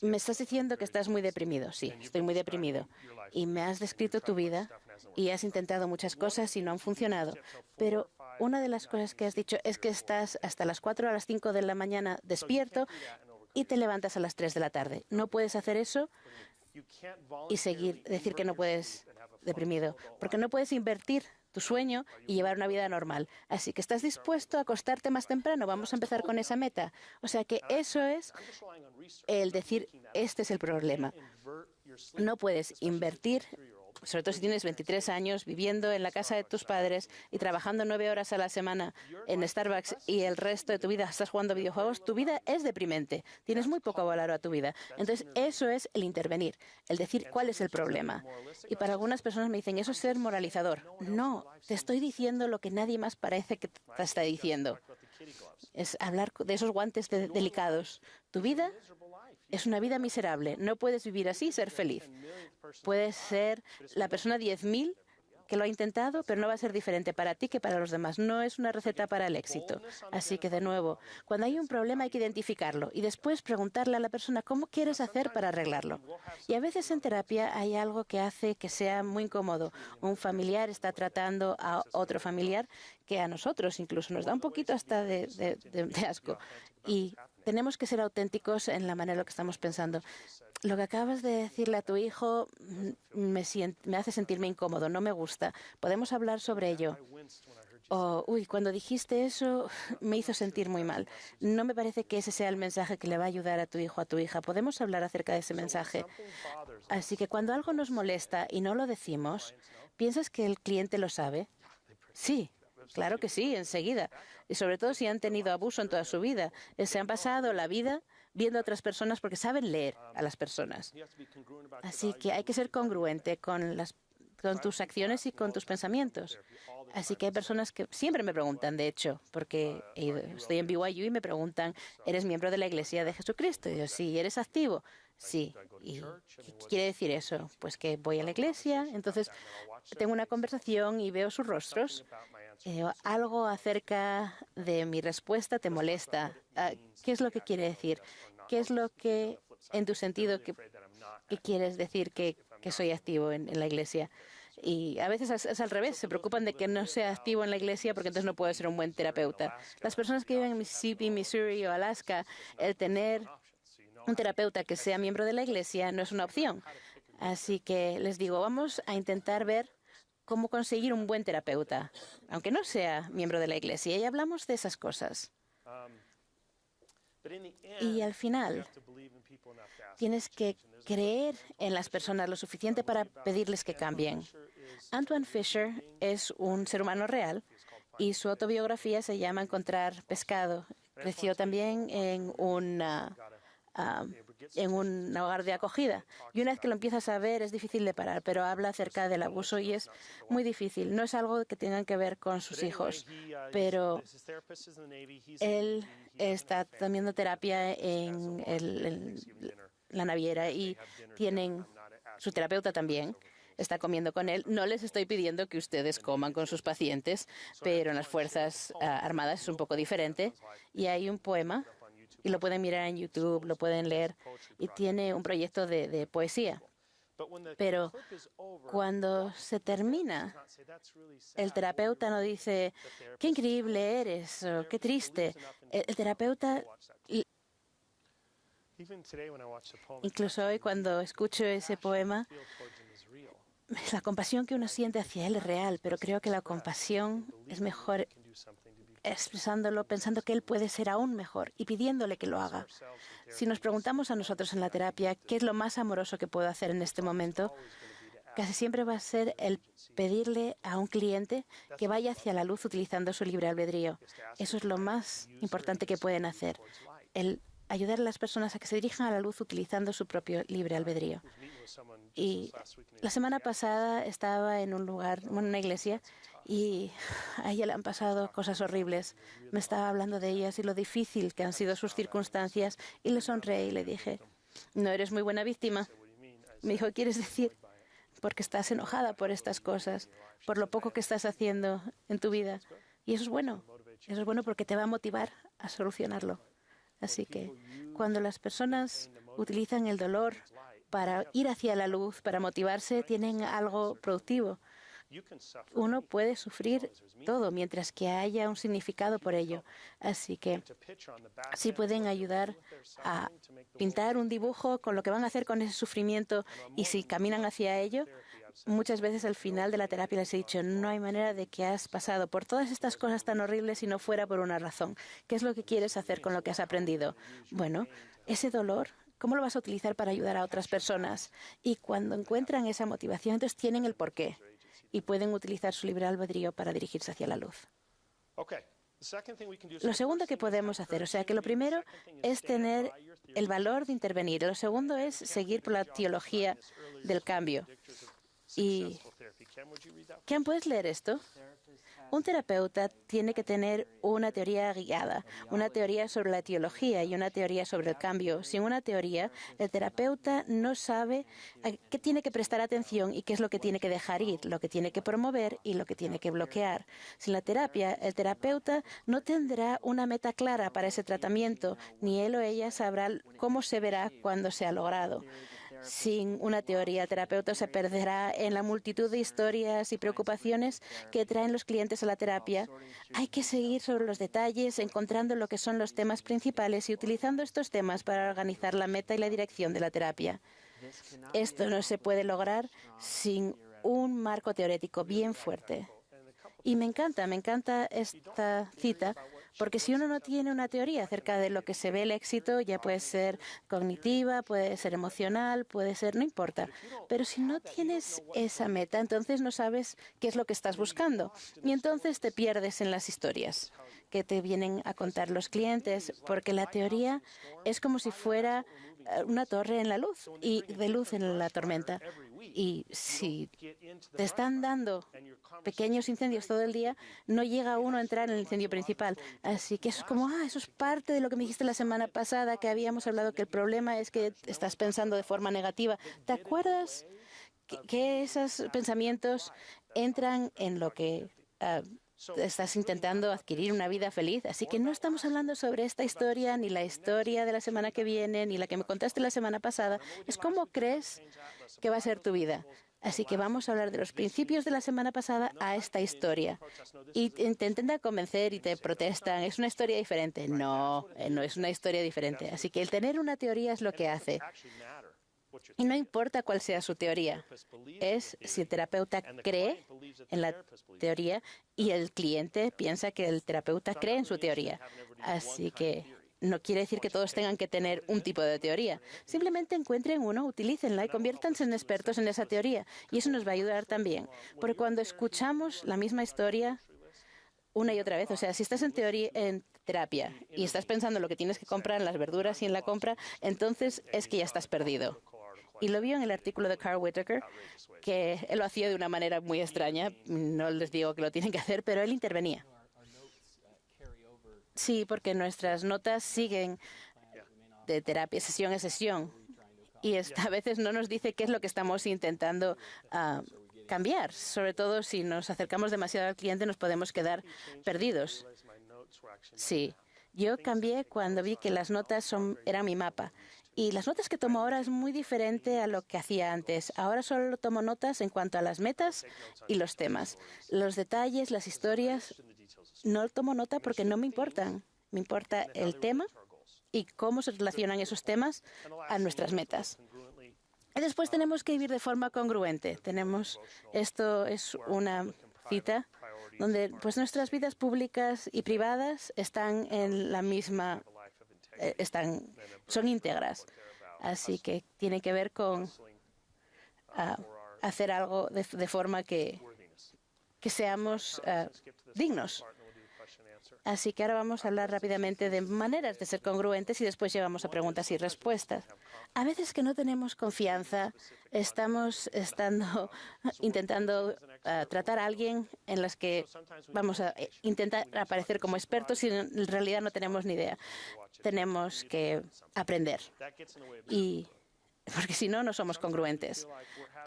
me estás diciendo que estás muy deprimido. Sí, estoy muy deprimido. Y me has descrito tu vida y has intentado muchas cosas y no han funcionado. Pero una de las cosas que has dicho es que estás hasta las 4 o las 5 de la mañana despierto y te levantas a las 3 de la tarde. No puedes hacer eso y decir que no puedes deprimido, porque no puedes invertir tu sueño y llevar una vida normal. Así que estás dispuesto a acostarte más temprano. Vamos a empezar con esa meta. O sea que eso es el decir, este es el problema. No puedes invertir, sobre todo si tienes 23 años, viviendo en la casa de tus padres y trabajando 9 horas a la semana en Starbucks y el resto de tu vida estás jugando videojuegos. Tu vida es deprimente. Tienes muy poco valor a tu vida. Entonces, eso es el intervenir, el decir cuál es el problema. Y para algunas personas me dicen, eso es ser moralizador. No, te estoy diciendo lo que nadie más parece que te está diciendo. Es hablar de esos guantes delicados. Tu vida es una vida miserable. No puedes vivir así y ser feliz. Puedes ser la persona 10.000 que lo ha intentado, pero no va a ser diferente para ti que para los demás. No es una receta para el éxito. Así que, de nuevo, cuando hay un problema hay que identificarlo y después preguntarle a la persona cómo quieres hacer para arreglarlo. Y a veces en terapia hay algo que hace que sea muy incómodo. Un familiar está tratando a otro familiar que a nosotros incluso nos da un poquito hasta de asco. Y tenemos que ser auténticos en la manera en lo que estamos pensando. Lo que acabas de decirle a tu hijo me hace sentirme incómodo, no me gusta. ¿Podemos hablar sobre ello? Cuando dijiste eso me hizo sentir muy mal. No me parece que ese sea el mensaje que le va a ayudar a tu hijo o a tu hija. ¿Podemos hablar acerca de ese mensaje? Así que cuando algo nos molesta y no lo decimos, ¿piensas que el cliente lo sabe? Sí. Claro que sí, enseguida. Y sobre todo si han tenido abuso en toda su vida. Se han pasado la vida viendo a otras personas porque saben leer a las personas. Así que hay que ser congruente con tus acciones y con tus pensamientos. Así que hay personas que siempre me preguntan, de hecho, porque estoy en BYU y me preguntan, ¿eres miembro de la Iglesia de Jesucristo? Y yo, sí. ¿Eres activo? Sí. ¿Y qué quiere decir eso? Pues que voy a la iglesia, entonces tengo una conversación y veo sus rostros. Algo acerca de mi respuesta te molesta. ¿Qué es lo que quiere decir? ¿Qué es lo que, en tu sentido, que quieres decir que soy activo en la iglesia? Y a veces es al revés, se preocupan de que no sea activo en la iglesia porque entonces no puedo ser un buen terapeuta. Las personas que viven en Mississippi, Missouri o Alaska, el tener un terapeuta que sea miembro de la iglesia no es una opción. Así que les digo, vamos a intentar ver cómo conseguir un buen terapeuta, aunque no sea miembro de la iglesia. Y hablamos de esas cosas. Y al final, tienes que creer en las personas lo suficiente para pedirles que cambien. Antoine Fisher es un ser humano real y su autobiografía se llama Encontrar pescado. Creció también en un hogar de acogida. Y una vez que lo empiezas a ver es difícil de parar, pero habla acerca del abuso y es muy difícil. No es algo que tengan que ver con sus hijos, pero él está teniendo terapia en la naviera y tienen su terapeuta también. Está comiendo con él. No les estoy pidiendo que ustedes coman con sus pacientes, pero en las Fuerzas Armadas es un poco diferente. Y hay un poema, y lo pueden mirar en YouTube, lo pueden leer, y tiene un proyecto de poesía. Pero cuando se termina, el terapeuta no dice, qué increíble eres, o qué triste. El terapeuta, incluso hoy cuando escucho ese poema, la compasión que uno siente hacia él es real, pero creo que la compasión es mejor expresándolo, pensando que él puede ser aún mejor y pidiéndole que lo haga. Si nos preguntamos a nosotros en la terapia qué es lo más amoroso que puedo hacer en este momento, casi siempre va a ser el pedirle a un cliente que vaya hacia la luz utilizando su libre albedrío. Eso es lo más importante que pueden hacer, el ayudar a las personas a que se dirijan a la luz utilizando su propio libre albedrío. Y la semana pasada estaba en un lugar, en una iglesia, y a ella le han pasado cosas horribles. Me estaba hablando de ellas y lo difícil que han sido sus circunstancias, y le sonreí y le dije, no eres muy buena víctima. Me dijo, ¿quieres decir? Porque estás enojada por estas cosas, por lo poco que estás haciendo en tu vida. Y eso es bueno. Eso es bueno porque te va a motivar a solucionarlo. Así que cuando las personas utilizan el dolor para ir hacia la luz, para motivarse, tienen algo productivo. Uno puede sufrir todo mientras que haya un significado por ello. Así que si pueden ayudar a pintar un dibujo con lo que van a hacer con ese sufrimiento y si caminan hacia ello, muchas veces al final de la terapia les he dicho, no hay manera de que has pasado por todas estas cosas tan horribles si no fuera por una razón. ¿Qué es lo que quieres hacer con lo que has aprendido? Bueno, ese dolor, ¿cómo lo vas a utilizar para ayudar a otras personas? Y cuando encuentran esa motivación, entonces tienen el porqué y pueden utilizar su libre albedrío para dirigirse hacia la luz. Lo segundo que podemos hacer, o sea que lo primero es tener el valor de intervenir. Lo segundo es seguir por la teología del cambio. Y Ken, ¿puedes leer esto? Un terapeuta tiene que tener una teoría guiada, una teoría sobre la teología y una teoría sobre el cambio. Sin una teoría, el terapeuta no sabe a qué tiene que prestar atención y qué es lo que tiene que dejar ir, lo que tiene que promover y lo que tiene que bloquear. Sin la terapia, el terapeuta no tendrá una meta clara para ese tratamiento, ni él o ella sabrá cómo se verá cuando se ha logrado. Sin una teoría, el terapeuta se perderá en la multitud de historias y preocupaciones que traen los clientes a la terapia. Hay que seguir sobre los detalles, encontrando lo que son los temas principales y utilizando estos temas para organizar la meta y la dirección de la terapia. Esto no se puede lograr sin un marco teórico bien fuerte. Y me encanta esta cita Porque si uno no tiene una teoría acerca de lo que se ve el éxito, ya puede ser cognitiva, puede ser emocional, puede ser, no importa. Pero si no tienes esa meta, entonces no sabes qué es lo que estás buscando. Y entonces te pierdes en las historias que te vienen a contar los clientes, porque la teoría es como si fuera una torre en la luz y de luz en la tormenta. Y si te están dando pequeños incendios todo el día, no llega uno a entrar en el incendio principal. Así que eso es como, eso es parte de lo que me dijiste la semana pasada, que habíamos hablado que el problema es que estás pensando de forma negativa. ¿Te acuerdas que esos pensamientos entran en lo que estás intentando adquirir una vida feliz? Así que no estamos hablando sobre esta historia, ni la historia de la semana que viene, ni la que me contaste la semana pasada. Es cómo crees que va a ser tu vida. Así que vamos a hablar de los principios de la semana pasada a esta historia. Y te intentan convencer y te protestan. Es una historia diferente. No, no es una historia diferente. Así que el tener una teoría es lo que hace. Y no importa cuál sea su teoría, es si el terapeuta cree en la teoría y el cliente piensa que el terapeuta cree en su teoría. Así que no quiere decir que todos tengan que tener un tipo de teoría. Simplemente encuentren uno, utilícenla y conviértanse en expertos en esa teoría. Y eso nos va a ayudar también. Porque cuando escuchamos la misma historia una y otra vez, o sea, si estás en teoría, en terapia y estás pensando lo que tienes que comprar en las verduras y en la compra, entonces es que ya estás perdido. Y lo vio en el artículo de Carl Whitaker, que él lo hacía de una manera muy extraña. No les digo que lo tienen que hacer, pero él intervenía. Sí, porque nuestras notas siguen de terapia, sesión a sesión. Y a veces no nos dice qué es lo que estamos intentando cambiar. Sobre todo si nos acercamos demasiado al cliente, nos podemos quedar perdidos. Sí. Yo cambié cuando vi que las notas eran mi mapa. Y las notas que tomo ahora es muy diferente a lo que hacía antes. Ahora solo tomo notas en cuanto a las metas y los temas. Los detalles, las historias, no tomo nota porque no me importan. Me importa el tema y cómo se relacionan esos temas a nuestras metas. Y después tenemos que vivir de forma congruente. Esto es una cita donde pues nuestras vidas públicas y privadas están en la misma, son íntegras. Así que tiene que ver con hacer algo de forma que seamos dignos. Así que ahora vamos a hablar rápidamente de maneras de ser congruentes y después llevamos a preguntas y respuestas. A veces que no tenemos confianza, estamos intentando tratar a alguien en las que vamos a intentar aparecer como expertos y en realidad no tenemos ni idea. Tenemos que aprender. Porque si no, no somos congruentes.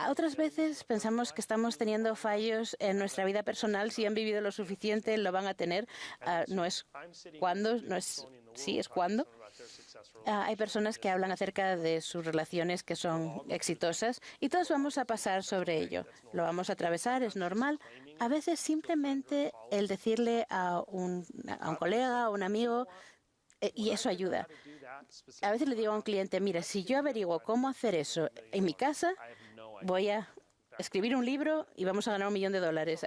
Otras veces pensamos que estamos teniendo fallos en nuestra vida personal. Si han vivido lo suficiente, lo van a tener. No es cuándo, no es sí, es cuándo. Hay personas que hablan acerca de sus relaciones que son exitosas y todos vamos a pasar sobre ello. Lo vamos a atravesar, es normal. A veces simplemente el decirle a un colega, a un amigo, y eso ayuda. A veces le digo a un cliente, mira, si yo averiguo cómo hacer eso en mi casa, voy a escribir un libro y vamos a ganar $1 millón.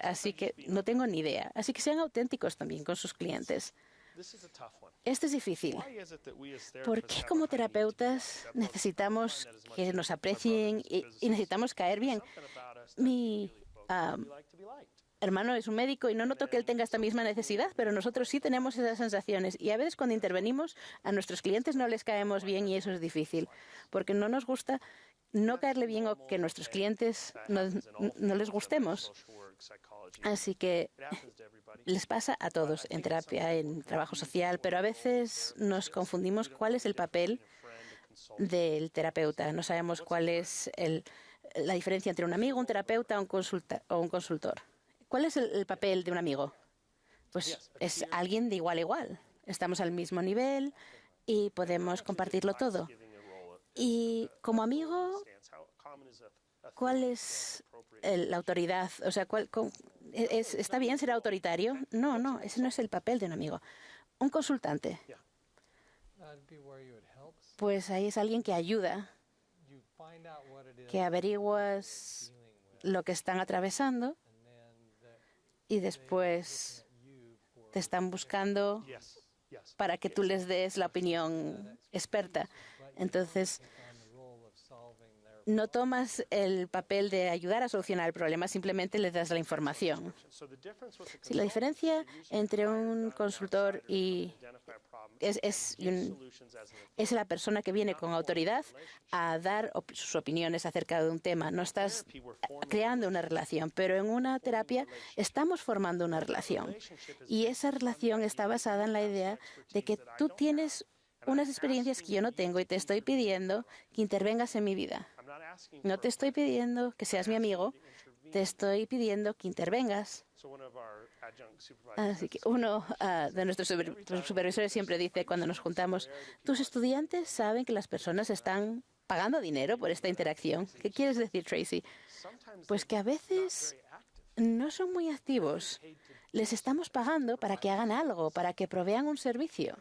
Así que no tengo ni idea. Así que sean auténticos también con sus clientes. Esto es difícil. ¿Por qué como terapeutas necesitamos que nos aprecien y necesitamos caer bien? Mi hermano es un médico y no noto que él tenga esta misma necesidad, pero nosotros sí tenemos esas sensaciones. Y a veces cuando intervenimos, a nuestros clientes no les caemos bien y eso es difícil, porque no nos gusta no caerle bien o que nuestros clientes no les gustemos. Así que les pasa a todos en terapia, en trabajo social, pero a veces nos confundimos cuál es el papel del terapeuta. No sabemos cuál es la diferencia entre un amigo, un terapeuta o un consultor. ¿Cuál es el papel de un amigo? Pues es alguien de igual a igual. Estamos al mismo nivel y podemos compartirlo todo. Y como amigo, ¿cuál es la autoridad? O sea, ¿está bien ser autoritario? No, ese no es el papel de un amigo. Un consultante. Pues ahí es alguien que ayuda, que averiguas lo que están atravesando y después te están buscando para que tú les des la opinión experta. Entonces, no tomas el papel de ayudar a solucionar el problema, simplemente les das la información. Sí, la diferencia entre un consultor y es la persona que viene con autoridad a dar sus opiniones acerca de un tema. No estás creando una relación, pero en una terapia estamos formando una relación. Y esa relación está basada en la idea de que tú tienes unas experiencias que yo no tengo y te estoy pidiendo que intervengas en mi vida. No te estoy pidiendo que seas mi amigo, te estoy pidiendo que intervengas. Así que uno de nuestros supervisores siempre dice cuando nos juntamos, tus estudiantes saben que las personas están pagando dinero por esta interacción. ¿Qué quieres decir, Tracy? Pues que a veces no son muy activos. Les estamos pagando para que hagan algo, para que provean un servicio.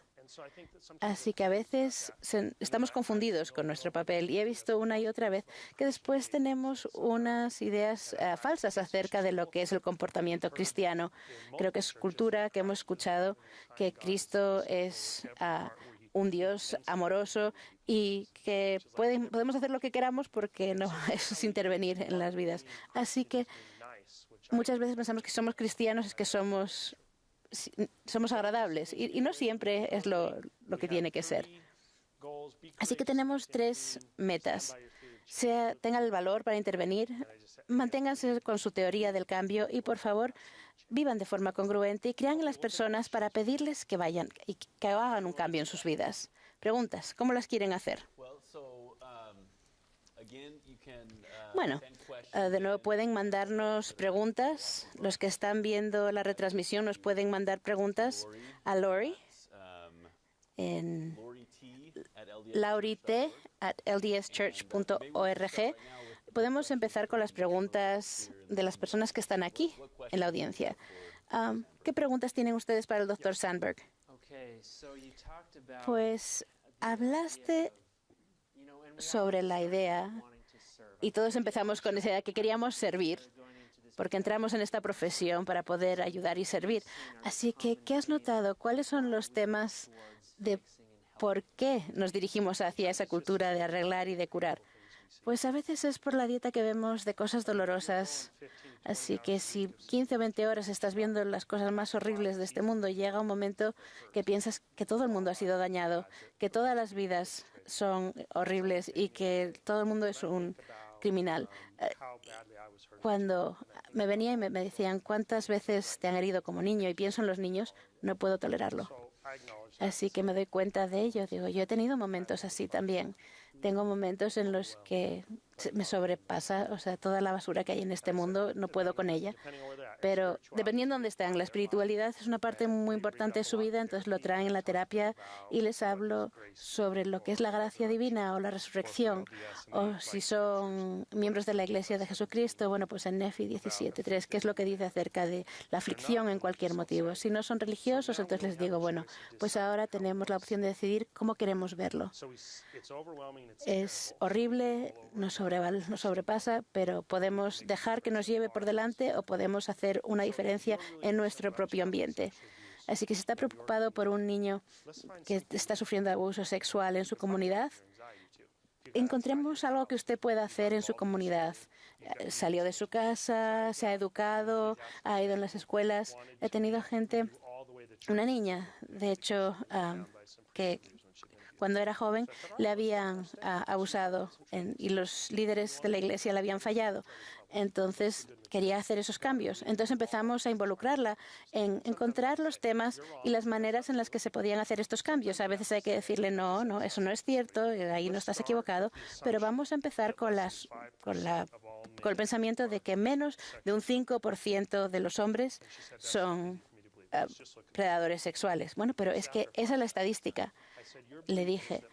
Así que a veces estamos confundidos con nuestro papel y he visto una y otra vez que después tenemos unas ideas falsas acerca de lo que es el comportamiento cristiano. Creo que es cultura que hemos escuchado que Cristo es un Dios amoroso y que podemos hacer lo que queramos porque no es intervenir en las vidas. Así que muchas veces pensamos que somos cristianos, es que somos agradables y no siempre es lo que tiene que ser. Así que tenemos 3 metas. Tengan el valor para intervenir, manténganse con su teoría del cambio y, por favor, vivan de forma congruente y crean en las personas para pedirles que vayan y que hagan un cambio en sus vidas. Preguntas, ¿cómo las quieren hacer? Bueno, de nuevo pueden mandarnos preguntas. Los que están viendo la retransmisión nos pueden mandar preguntas a Lori en laurit@ldschurch.org. Podemos empezar con las preguntas de las personas que están aquí en la audiencia. ¿Qué preguntas tienen ustedes para el Dr. Sandberg? Pues hablaste sobre la idea, y todos empezamos con esa idea que queríamos servir, porque entramos en esta profesión para poder ayudar y servir. Así que, ¿qué has notado? ¿Cuáles son los temas de por qué nos dirigimos hacia esa cultura de arreglar y de curar? Pues a veces es por la dieta que vemos de cosas dolorosas. Así que si 15 o 20 horas estás viendo las cosas más horribles de este mundo, llega un momento que piensas que todo el mundo ha sido dañado, que todas las vidas son horribles y que todo el mundo es un criminal. Cuando me venía y me decían cuántas veces te han herido como niño y pienso en los niños, no puedo tolerarlo. Así que me doy cuenta de ello. Digo, yo he tenido momentos así también. Tengo momentos en los que me sobrepasa, o sea, toda la basura que hay en este mundo, no puedo con ella. Pero dependiendo de dónde están, la espiritualidad es una parte muy importante de su vida, entonces lo traen en la terapia y les hablo sobre lo que es la gracia divina o la resurrección, o si son miembros de la Iglesia de Jesucristo, bueno, pues en Nefi 17:3, ¿qué es lo que dice acerca de la aflicción en cualquier motivo? Si no son religiosos, entonces les digo, bueno, pues ahora tenemos la opción de decidir cómo queremos verlo. Es horrible, nos sobrepasa, pero podemos dejar que nos lleve por delante o podemos hacer una diferencia en nuestro propio ambiente. Así que si está preocupado por un niño que está sufriendo abuso sexual en su comunidad, encontremos algo que usted pueda hacer en su comunidad. Salió de su casa, se ha educado, ha ido en las escuelas. He tenido gente, una niña, de hecho, que cuando era joven le habían abusado y los líderes de la iglesia le habían fallado. Entonces quería hacer esos cambios. Entonces empezamos a involucrarla en encontrar los temas y las maneras en las que se podían hacer estos cambios. A veces hay que decirle, no, eso no es cierto, ahí no estás equivocado, pero vamos a empezar con el pensamiento de que menos de un 5% de los hombres son predadores sexuales. Bueno, pero es que esa es la estadística. Le dije,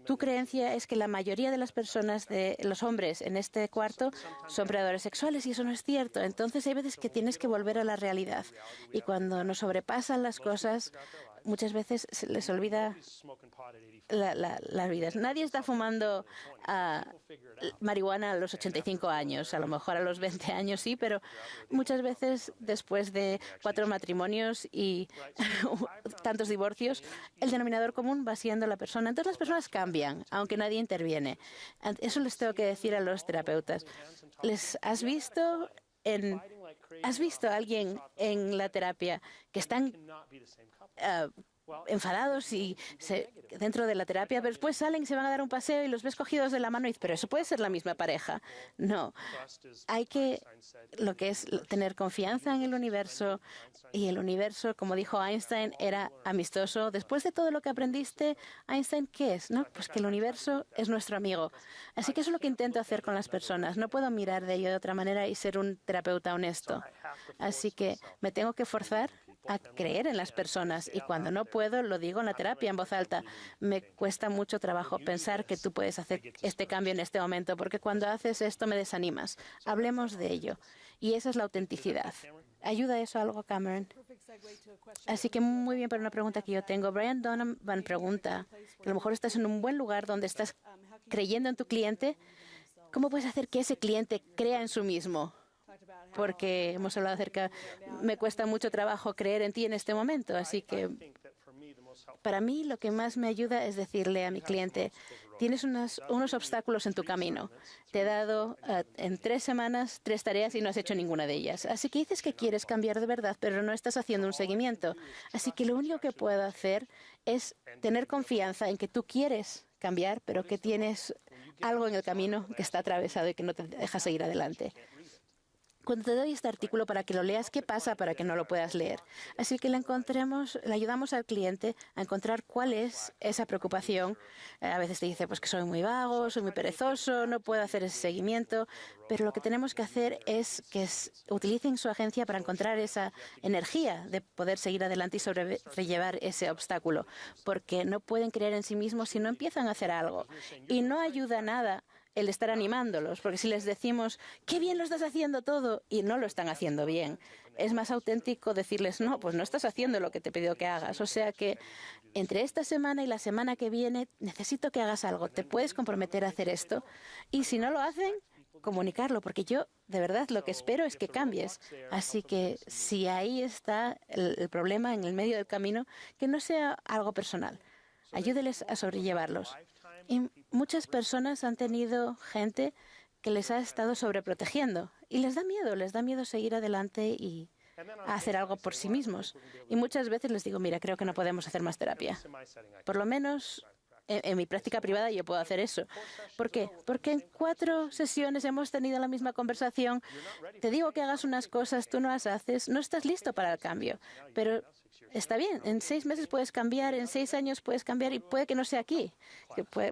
tu creencia es que la mayoría de las personas, de los hombres en este cuarto, son predadores sexuales y eso no es cierto. Entonces hay veces que tienes que volver a la realidad. Y cuando nos sobrepasan las cosas, muchas veces se les olvida las vidas. Nadie está fumando marihuana a los 85 años, a lo mejor a los 20 años sí, pero muchas veces después de 4 matrimonios y tantos divorcios, el denominador común va siendo la persona. Entonces las personas cambian, aunque nadie interviene. Eso les tengo que decir a los terapeutas. ¿Has visto a alguien en la terapia que están enfadados y dentro de la terapia, pero después salen y se van a dar un paseo y los ves cogidos de la mano y dices, pero eso puede ser la misma pareja? No, hay que lo que es tener confianza en el universo, y el universo, como dijo Einstein, era amistoso. Después de todo lo que aprendiste, Einstein, ¿qué es? ¿No? Pues que el universo es nuestro amigo. Así que eso es lo que intento hacer con las personas. No puedo mirar de ello de otra manera y ser un terapeuta honesto. Así que me tengo que forzar a creer en las personas, y cuando no puedo, lo digo en la terapia en voz alta. Me cuesta mucho trabajo pensar que tú puedes hacer este cambio en este momento, porque cuando haces esto me desanimas. Hablemos de ello. Y esa es la autenticidad. ¿Ayuda eso algo, Cameron? Así que muy bien para una pregunta que yo tengo. Brian Donovan pregunta, que a lo mejor estás en un buen lugar donde estás creyendo en tu cliente. ¿Cómo puedes hacer que ese cliente crea en sí mismo? Porque hemos hablado acerca, me cuesta mucho trabajo creer en ti en este momento. Así que para mí lo que más me ayuda es decirle a mi cliente, tienes unos obstáculos en tu camino. Te he dado en 3 semanas 3 tareas y no has hecho ninguna de ellas. Así que dices que quieres cambiar de verdad, pero no estás haciendo un seguimiento. Así que lo único que puedo hacer es tener confianza en que tú quieres cambiar, pero que tienes algo en el camino que está atravesado y que no te deja seguir adelante. Cuando te doy este artículo para que lo leas, ¿qué pasa para que no lo puedas leer? Así que le ayudamos al cliente a encontrar cuál es esa preocupación. A veces te dice, pues que soy muy vago, soy muy perezoso, no puedo hacer ese seguimiento. Pero lo que tenemos que hacer es que utilicen su agencia para encontrar esa energía de poder seguir adelante y sobrellevar ese obstáculo. Porque no pueden creer en sí mismos si no empiezan a hacer algo. Y no ayuda nada el estar animándolos, porque si les decimos, qué bien lo estás haciendo todo, y no lo están haciendo bien, es más auténtico decirles, no, pues no estás haciendo lo que te he pedido que hagas. O sea que entre esta semana y la semana que viene necesito que hagas algo, te puedes comprometer a hacer esto, y si no lo hacen, comunicarlo, porque yo de verdad lo que espero es que cambies. Así que si ahí está el problema en el medio del camino, que no sea algo personal, ayúdeles a sobrellevarlos. Y muchas personas han tenido gente que les ha estado sobreprotegiendo y les da miedo seguir adelante y hacer algo por sí mismos. Y muchas veces les digo, mira, creo que no podemos hacer más terapia. Por lo menos en mi práctica privada yo puedo hacer eso. ¿Por qué? Porque en 4 sesiones hemos tenido la misma conversación. Te digo que hagas unas cosas, tú no las haces, no estás listo para el cambio. Pero está bien, en 6 meses puedes cambiar, en 6 años puedes cambiar y puede que no sea aquí.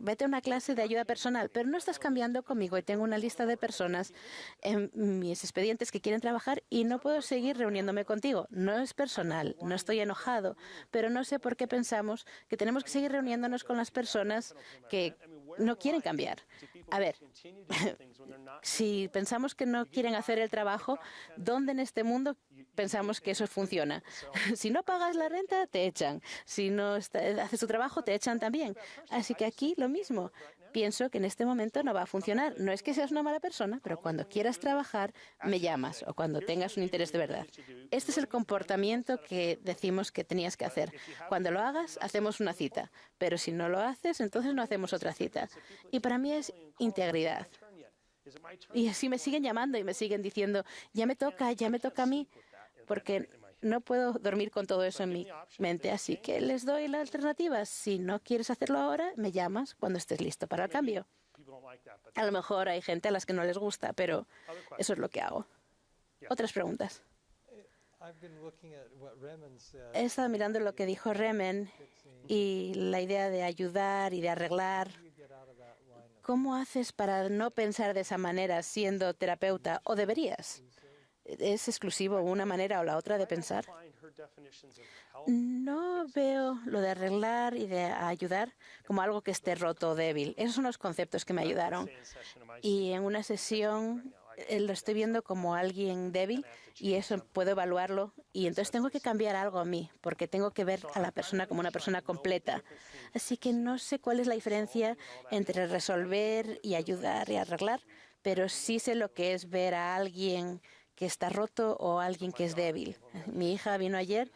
Vete a una clase de ayuda personal, pero no estás cambiando conmigo y tengo una lista de personas en mis expedientes que quieren trabajar y no puedo seguir reuniéndome contigo. No es personal, no estoy enojado, pero no sé por qué pensamos que tenemos que seguir reuniéndonos con las personas que no quieren cambiar. A ver, si pensamos que no quieren hacer el trabajo, ¿dónde en este mundo pensamos que eso funciona? Si no pagas la renta, te echan. Si no haces tu trabajo, te echan también. Así que aquí lo mismo. Pienso que en este momento no va a funcionar. No es que seas una mala persona, pero cuando quieras trabajar, me llamas o cuando tengas un interés de verdad. Este es el comportamiento que decimos que tenías que hacer. Cuando lo hagas, hacemos una cita. Pero si no lo haces, entonces no hacemos otra cita. Y para mí es integridad. Y así me siguen llamando y me siguen diciendo, ya me toca a mí, porque no puedo dormir con todo eso en mi mente. Así que les doy la alternativa. Si no quieres hacerlo ahora, me llamas cuando estés listo para el cambio. A lo mejor hay gente a las que no les gusta, pero eso es lo que hago. Otras preguntas. He estado mirando lo que dijo Remen y la idea de ayudar y de arreglar. ¿Cómo haces para no pensar de esa manera siendo terapeuta? ¿O deberías? ¿Es exclusivo una manera o la otra de pensar? No veo lo de arreglar y de ayudar como algo que esté roto o débil. Esos son los conceptos que me ayudaron. Y en una sesión lo estoy viendo como alguien débil y eso puedo evaluarlo y entonces tengo que cambiar algo a mí porque tengo que ver a la persona como una persona completa. Así que no sé cuál es la diferencia entre resolver y ayudar y arreglar, pero sí sé lo que es ver a alguien que está roto o alguien que es débil. Mi hija vino ayer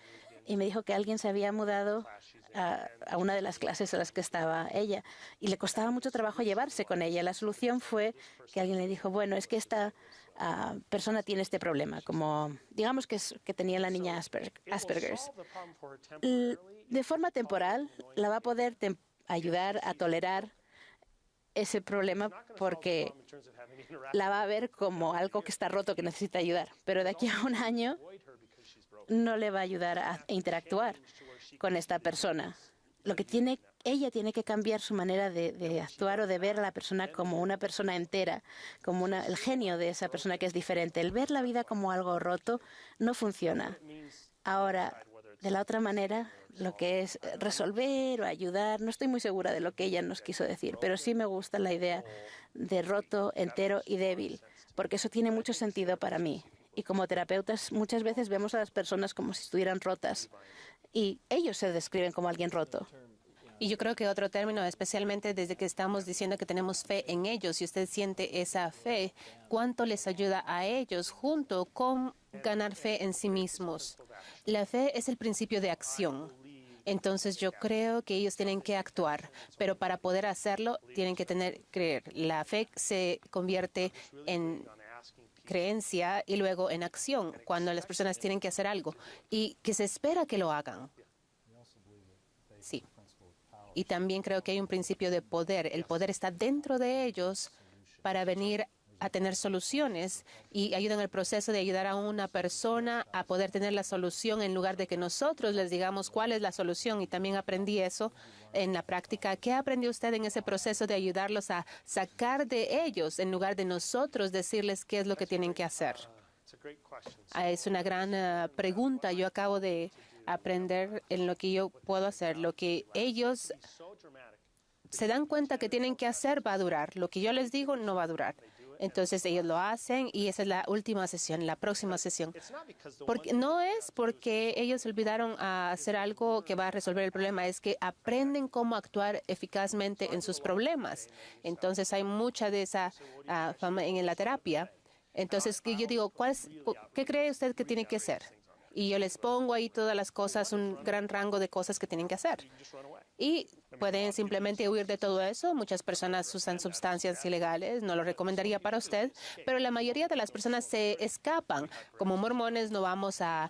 y me dijo que alguien se había mudado a una de las clases a las que estaba ella y le costaba mucho trabajo llevarse con ella. La solución fue que alguien le dijo, bueno, es que esta persona tiene este problema, como digamos que tenía la niña Asperger's. De forma temporal, la va a poder ayudar a tolerar ese problema porque la va a ver como algo que está roto, que necesita ayudar. Pero de aquí a un año no le va a ayudar a interactuar con esta persona. Ella tiene que cambiar su manera de actuar o de ver a la persona como una persona entera, como el genio de esa persona que es diferente. El ver la vida como algo roto no funciona. Ahora, de la otra manera, lo que es resolver o ayudar, no estoy muy segura de lo que ella nos quiso decir, pero sí me gusta la idea de roto, entero y débil, porque eso tiene mucho sentido para mí. Y como terapeutas muchas veces vemos a las personas como si estuvieran rotas y ellos se describen como alguien roto. Y yo creo que otro término, especialmente desde que estamos diciendo que tenemos fe en ellos, y usted siente esa fe, ¿cuánto les ayuda a ellos junto con ganar fe en sí mismos? La fe es el principio de acción. Entonces yo creo que ellos tienen que actuar, pero para poder hacerlo tienen que creer. La fe se convierte en creencia y luego en acción cuando las personas tienen que hacer algo y que se espera que lo hagan. Sí. Y también creo que hay un principio de poder. El poder está dentro de ellos para venir a tener soluciones y ayudan al proceso de ayudar a una persona a poder tener la solución en lugar de que nosotros les digamos cuál es la solución. Y también aprendí eso en la práctica. ¿Qué aprendió usted en ese proceso de ayudarlos a sacar de ellos en lugar de nosotros decirles qué es lo que tienen que hacer? Es una gran pregunta. Yo acabo de aprender en lo que yo puedo hacer. Lo que ellos se dan cuenta que tienen que hacer va a durar. Lo que yo les digo no va a durar. Entonces ellos lo hacen y esa es la última sesión, la próxima sesión. No es porque ellos olvidaron a hacer algo que va a resolver el problema, es que aprenden cómo actuar eficazmente en sus problemas. Entonces hay mucha de esa fama en la terapia. Entonces yo digo, ¿qué cree usted que tiene que hacer? Y yo les pongo ahí todas las cosas, un gran rango de cosas que tienen que hacer. Y pueden simplemente huir de todo eso. Muchas personas usan sustancias ilegales, no lo recomendaría para usted, pero la mayoría de las personas se escapan. Como mormones no vamos a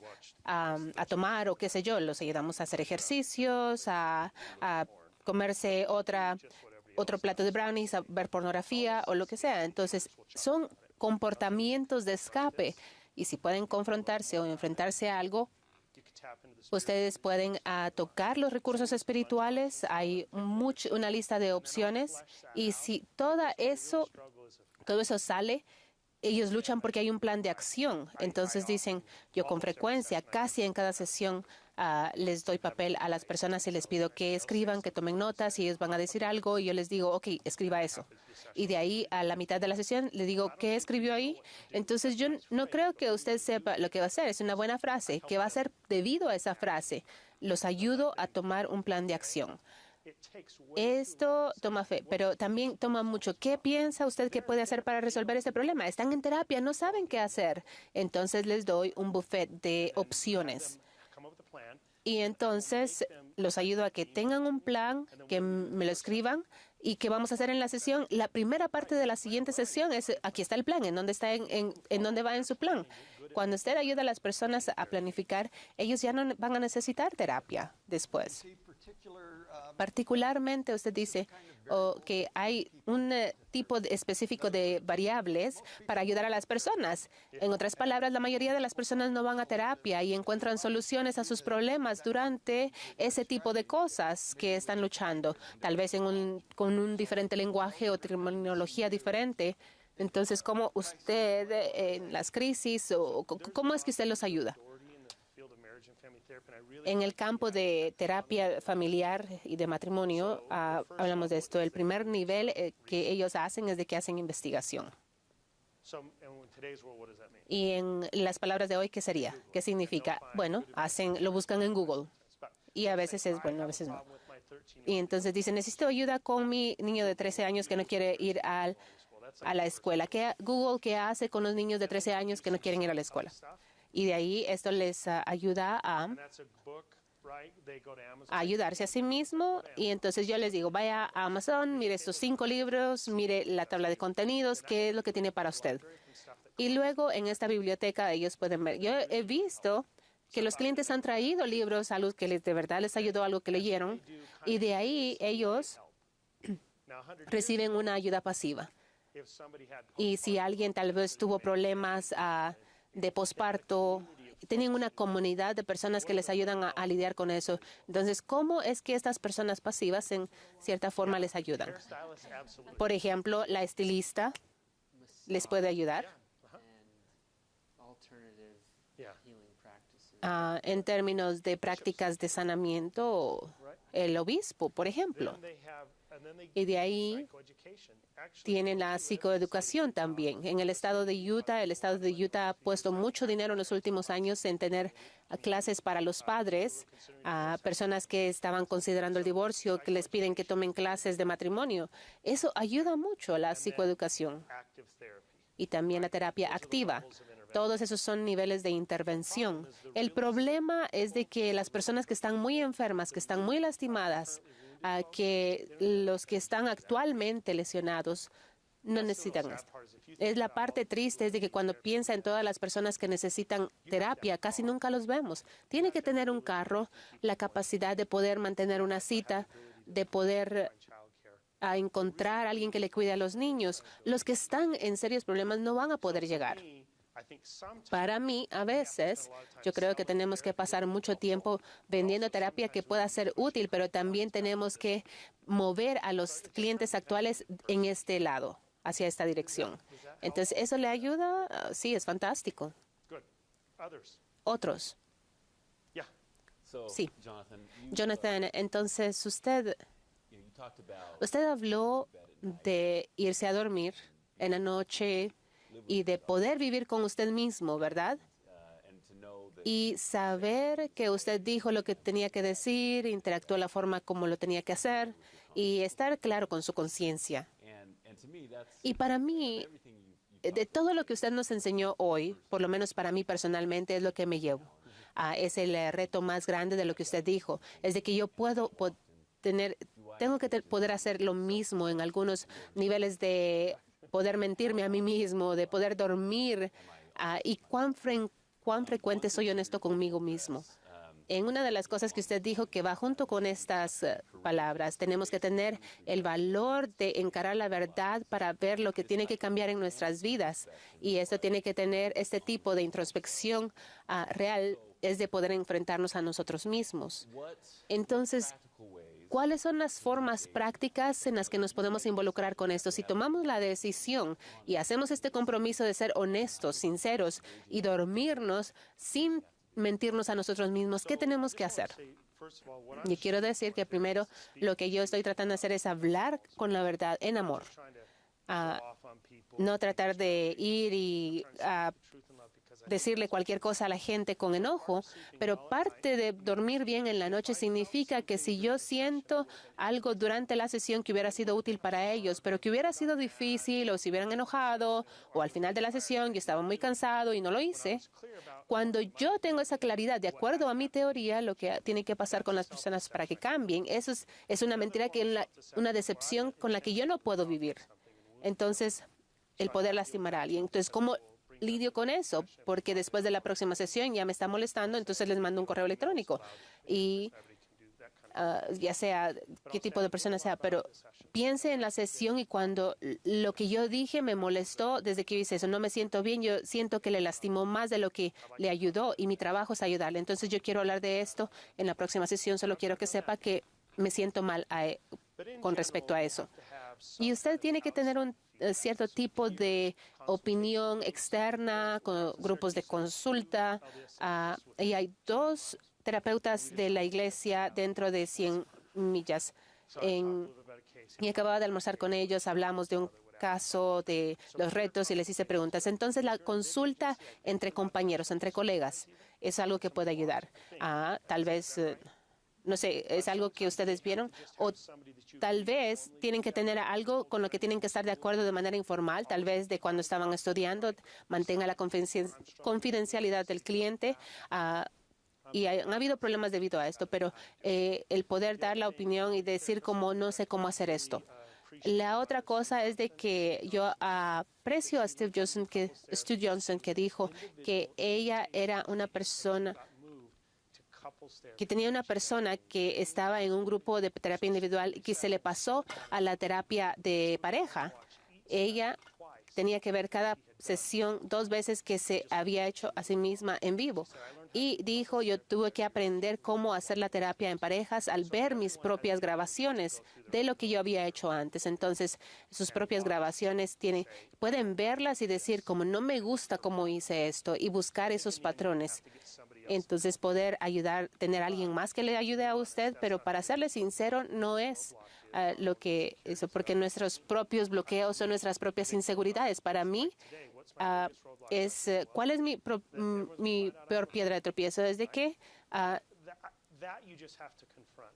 tomar o qué sé yo, los ayudamos a hacer ejercicios, a comerse otro plato de brownies, a ver pornografía o lo que sea. Entonces, son comportamientos de escape. Y si pueden confrontarse o enfrentarse a algo, ustedes pueden tocar los recursos espirituales. Hay una lista de opciones. Y si todo eso sale, ellos luchan porque hay un plan de acción. Entonces dicen, yo con frecuencia, casi en cada sesión, les doy papel a las personas y les pido que escriban, que tomen notas y ellos van a decir algo y yo les digo, ok, escriba eso. Y de ahí a la mitad de la sesión le digo, ¿qué escribió ahí? Entonces yo no creo que usted sepa lo que va a hacer. Es una buena frase. ¿Qué va a hacer debido a esa frase? Los ayudo a tomar un plan de acción. Esto toma fe, pero también toma mucho. ¿Qué piensa usted que puede hacer para resolver este problema? Están en terapia, no saben qué hacer. Entonces les doy un buffet de opciones. Y entonces los ayudo a que tengan un plan, que me lo escriban y qué vamos a hacer en la sesión. La primera parte de la siguiente sesión es, aquí está el plan, en dónde está en dónde va en su plan. Cuando usted ayuda a las personas a planificar, ellos ya no van a necesitar terapia después. Particularmente usted dice que hay un tipo específico de variables para ayudar a las personas. En otras palabras, la mayoría de las personas no van a terapia y encuentran soluciones a sus problemas durante ese tipo de cosas que están luchando, tal vez con un diferente lenguaje o terminología diferente. Entonces, ¿cómo usted en las crisis o cómo es que usted los ayuda? En el campo de terapia familiar y de matrimonio, hablamos de esto. El primer nivel que ellos hacen es de que hacen investigación. Y en las palabras de hoy, ¿qué sería? ¿Qué significa? Bueno, lo buscan en Google. Y a veces es bueno, a veces no. Y entonces dicen, necesito ayuda con mi niño de 13 años que no quiere ir a la escuela. Google, ¿qué hace con los niños de 13 años que no quieren ir a la escuela? Y de ahí esto les ayuda a ayudarse a sí mismo. Y entonces yo les digo, vaya a Amazon, mire estos 5 libros, mire la tabla de contenidos, qué es lo que tiene para usted. Y luego en esta biblioteca ellos pueden ver. Yo he visto que los clientes han traído libros a los que de verdad les ayudó algo que leyeron y de ahí ellos reciben una ayuda pasiva. Y si alguien tal vez tuvo problemas de posparto, tienen una comunidad de personas que les ayudan a lidiar con eso. Entonces, ¿cómo es que estas personas pasivas en cierta forma les ayudan? Por ejemplo, la estilista les puede ayudar. En términos de prácticas de sanamiento, el obispo, por ejemplo. Y de ahí tienen la psicoeducación también. En el estado de Utah ha puesto mucho dinero en los últimos años en tener clases para los padres, a personas que estaban considerando el divorcio, que les piden que tomen clases de matrimonio. Eso ayuda mucho a la psicoeducación. Y también la terapia activa. Todos esos son niveles de intervención. El problema es de que las personas que están muy enfermas, que están muy lastimadas, que los que están actualmente lesionados no necesitan esto. Es la parte triste, es de que cuando piensa en todas las personas que necesitan terapia, casi nunca los vemos. Tiene que tener un carro, la capacidad de poder mantener una cita, de poder encontrar a alguien que le cuide a los niños. Los que están en serios problemas no van a poder llegar. Para mí, a veces, yo creo que tenemos que pasar mucho tiempo vendiendo terapia que pueda ser útil, pero también tenemos que mover a los clientes actuales en este lado, hacia esta dirección. Entonces, ¿eso le ayuda? Sí, es fantástico. Otros. Sí. Jonathan, entonces usted habló de irse a dormir en la noche y de poder vivir con usted mismo, ¿verdad? Y saber que usted dijo lo que tenía que decir, interactuó de la forma como lo tenía que hacer y estar claro con su conciencia. Y para mí, de todo lo que usted nos enseñó hoy, por lo menos para mí personalmente, es lo que me llevo. Es el reto más grande de lo que usted dijo. Es de que yo tengo que poder hacer lo mismo en algunos niveles de poder mentirme a mí mismo, de poder dormir y cuán frecuente soy honesto conmigo mismo. En una de las cosas que usted dijo que va junto con estas palabras, tenemos que tener el valor de encarar la verdad para ver lo que tiene que cambiar en nuestras vidas. Y esto tiene que tener este tipo de introspección real, es de poder enfrentarnos a nosotros mismos. Entonces, ¿cuáles son las formas prácticas en las que nos podemos involucrar con esto? Si tomamos la decisión y hacemos este compromiso de ser honestos, sinceros y dormirnos sin mentirnos a nosotros mismos, ¿qué tenemos que hacer? Y quiero decir que primero lo que yo estoy tratando de hacer es hablar con la verdad en amor. No tratar de ir y decirle cualquier cosa a la gente con enojo, pero parte de dormir bien en la noche significa que si yo siento algo durante la sesión que hubiera sido útil para ellos, pero que hubiera sido difícil o se hubieran enojado o al final de la sesión yo estaba muy cansado y no lo hice, cuando yo tengo esa claridad, de acuerdo a mi teoría, lo que tiene que pasar con las personas para que cambien, eso es una mentira, una decepción con la que yo no puedo vivir. Entonces, el poder lastimar a alguien. Entonces, ¿cómo lidio con eso? Porque después de la próxima sesión ya me está molestando, entonces les mando un correo electrónico. Y ya sea qué tipo de persona sea, pero piense en la sesión y cuando lo que yo dije me molestó desde que hice eso, no me siento bien, yo siento que le lastimó más de lo que le ayudó y mi trabajo es ayudarle. Entonces yo quiero hablar de esto en la próxima sesión, solo quiero que sepa que me siento mal con respecto a eso. Y usted tiene que tener un cierto tipo de opinión externa, con grupos de consulta. Y hay 2 terapeutas de la iglesia dentro de 100 millas. Y acababa de almorzar con ellos, hablamos de un caso de los retos y les hice preguntas. Entonces, la consulta entre compañeros, entre colegas, es algo que puede ayudar. Tal vez, no sé, es algo que ustedes vieron, o tal vez tienen que tener algo con lo que tienen que estar de acuerdo de manera informal, tal vez de cuando estaban estudiando, mantenga la confidencialidad del cliente. Y han habido problemas debido a esto, pero el poder dar la opinión y decir como no sé cómo hacer esto. La otra cosa es de que yo aprecio a Steve Johnson que dijo que ella era una persona que tenía una persona que estaba en un grupo de terapia individual y que se le pasó a la terapia de pareja. Ella tenía que ver cada sesión 2 veces que se había hecho a sí misma en vivo. Y dijo, yo tuve que aprender cómo hacer la terapia en parejas al ver mis propias grabaciones de lo que yo había hecho antes. Entonces, sus propias grabaciones pueden verlas y decir, como no me gusta cómo hice esto, y buscar esos patrones. Entonces, poder ayudar, tener a alguien más que le ayude a usted, pero para serle sincero, no es eso, porque nuestros propios bloqueos son nuestras propias inseguridades. Para mí, ¿cuál es mi peor piedra de tropiezo? Es de que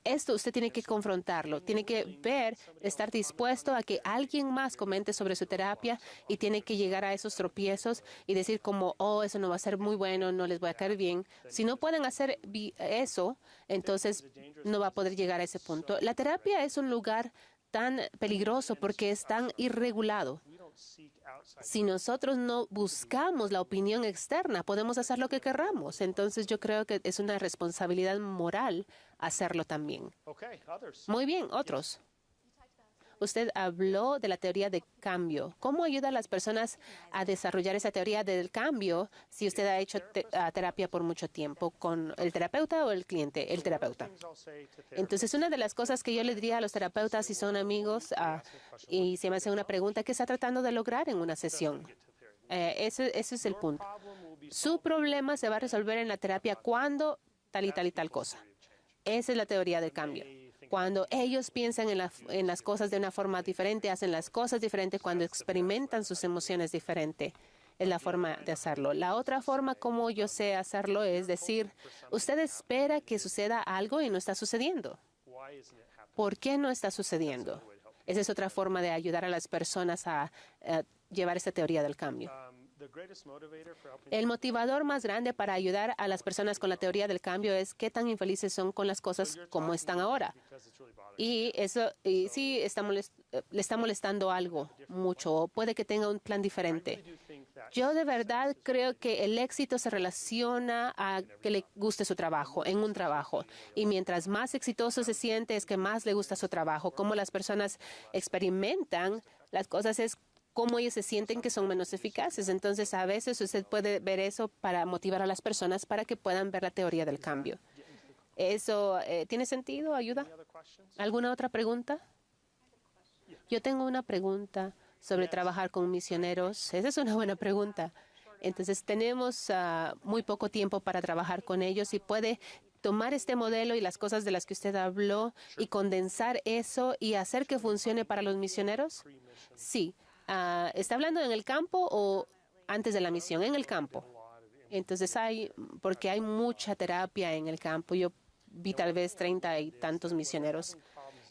esto usted tiene que confrontarlo, tiene que estar dispuesto a que alguien más comente sobre su terapia y tiene que llegar a esos tropiezos y decir como, oh, eso no va a ser muy bueno, no les voy a caer bien. Si no pueden hacer eso, entonces no va a poder llegar a ese punto. La terapia es un lugar tan peligroso porque es tan irregulado. Si nosotros no buscamos la opinión externa, podemos hacer lo que querramos. Entonces, yo creo que es una responsabilidad moral hacerlo también. Muy bien, otros. Usted habló de la teoría de cambio. ¿Cómo ayuda a las personas a desarrollar esa teoría del cambio si usted ha hecho terapia por mucho tiempo? ¿Con el terapeuta o el cliente? El terapeuta. Entonces, una de las cosas que yo le diría a los terapeutas si son amigos y se me hace una pregunta, ¿qué está tratando de lograr en una sesión? Ese es el punto. Su problema se va a resolver en la terapia cuando tal y tal y tal cosa. Esa es la teoría del cambio. Cuando ellos piensan en las cosas de una forma diferente, hacen las cosas diferentes, cuando experimentan sus emociones diferente, es la forma de hacerlo. La otra forma como yo sé hacerlo es decir, usted espera que suceda algo y no está sucediendo. ¿Por qué no está sucediendo? Esa es otra forma de ayudar a las personas a llevar esta teoría del cambio. El motivador más grande para ayudar a las personas con la teoría del cambio es qué tan infelices son con las cosas como están ahora. Y sí le está molestando algo mucho, o puede que tenga un plan diferente. Yo de verdad creo que el éxito se relaciona a que le guste su trabajo, en un trabajo. Y mientras más exitoso se siente, es que más le gusta su trabajo. Cómo las personas experimentan las cosas es cómo ellos se sienten que son menos eficaces. Entonces, a veces usted puede ver eso para motivar a las personas para que puedan ver la teoría del cambio. ¿Eso tiene sentido? ¿Ayuda? ¿Alguna otra pregunta? Yo tengo una pregunta sobre trabajar con misioneros. Esa es una buena pregunta. Entonces, tenemos muy poco tiempo para trabajar con ellos y puede tomar este modelo y las cosas de las que usted habló y condensar eso y hacer que funcione para los misioneros. Sí. ¿Está hablando en el campo o antes de la misión? En el campo. Entonces porque hay mucha terapia en el campo. Yo vi tal vez 30 y tantos misioneros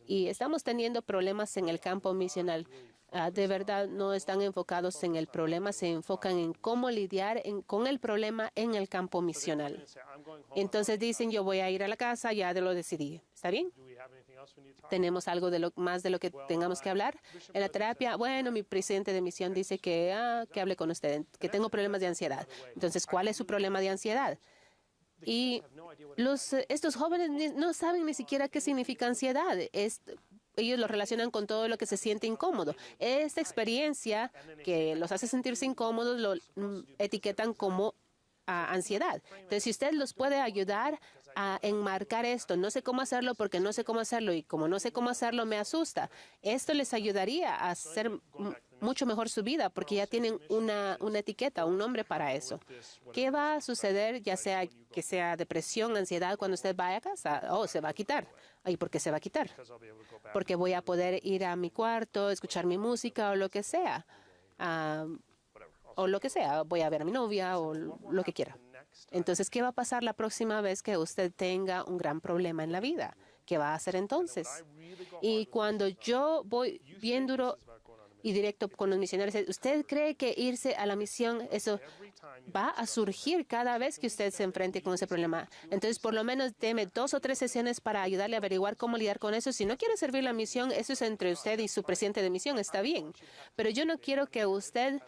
y estamos teniendo problemas en el campo misional. De verdad no están enfocados en el problema, se enfocan en cómo lidiar con el problema en el campo misional. Entonces dicen, yo voy a ir a la casa, ya lo decidí. ¿Está bien? ¿Tenemos algo más de lo que tengamos que hablar? En la terapia, bueno, mi presidente de misión dice que hable con usted, que tengo problemas de ansiedad. Entonces, ¿cuál es su problema de ansiedad? Y estos jóvenes no saben ni siquiera qué significa ansiedad. Ellos lo relacionan con todo lo que se siente incómodo. Esta experiencia que los hace sentirse incómodos lo etiquetan como ansiedad. Entonces, si usted los puede ayudar a enmarcar esto, no sé cómo hacerlo porque no sé cómo hacerlo y como no sé cómo hacerlo me asusta, esto les ayudaría a ser mucho mejor su vida porque ya tienen una etiqueta, un nombre para eso. ¿Qué va a suceder, ya sea que sea depresión, ansiedad, cuando usted vaya a casa? Oh, se va a quitar. ¿Y por qué se va a quitar? Porque voy a poder ir a mi cuarto, escuchar mi música o lo que sea. O lo que sea, voy a ver a mi novia o lo que quiera. Entonces, ¿qué va a pasar la próxima vez que usted tenga un gran problema en la vida? ¿Qué va a hacer entonces? Y cuando yo voy bien duro y directo con los misioneros, ¿usted cree que irse a la misión, eso va a surgir cada vez que usted se enfrente con ese problema? Entonces, por lo menos deme 2 o 3 sesiones para ayudarle a averiguar cómo lidiar con eso. Si no quiere servir la misión, eso es entre usted y su presidente de misión, está bien. Pero yo no quiero que usted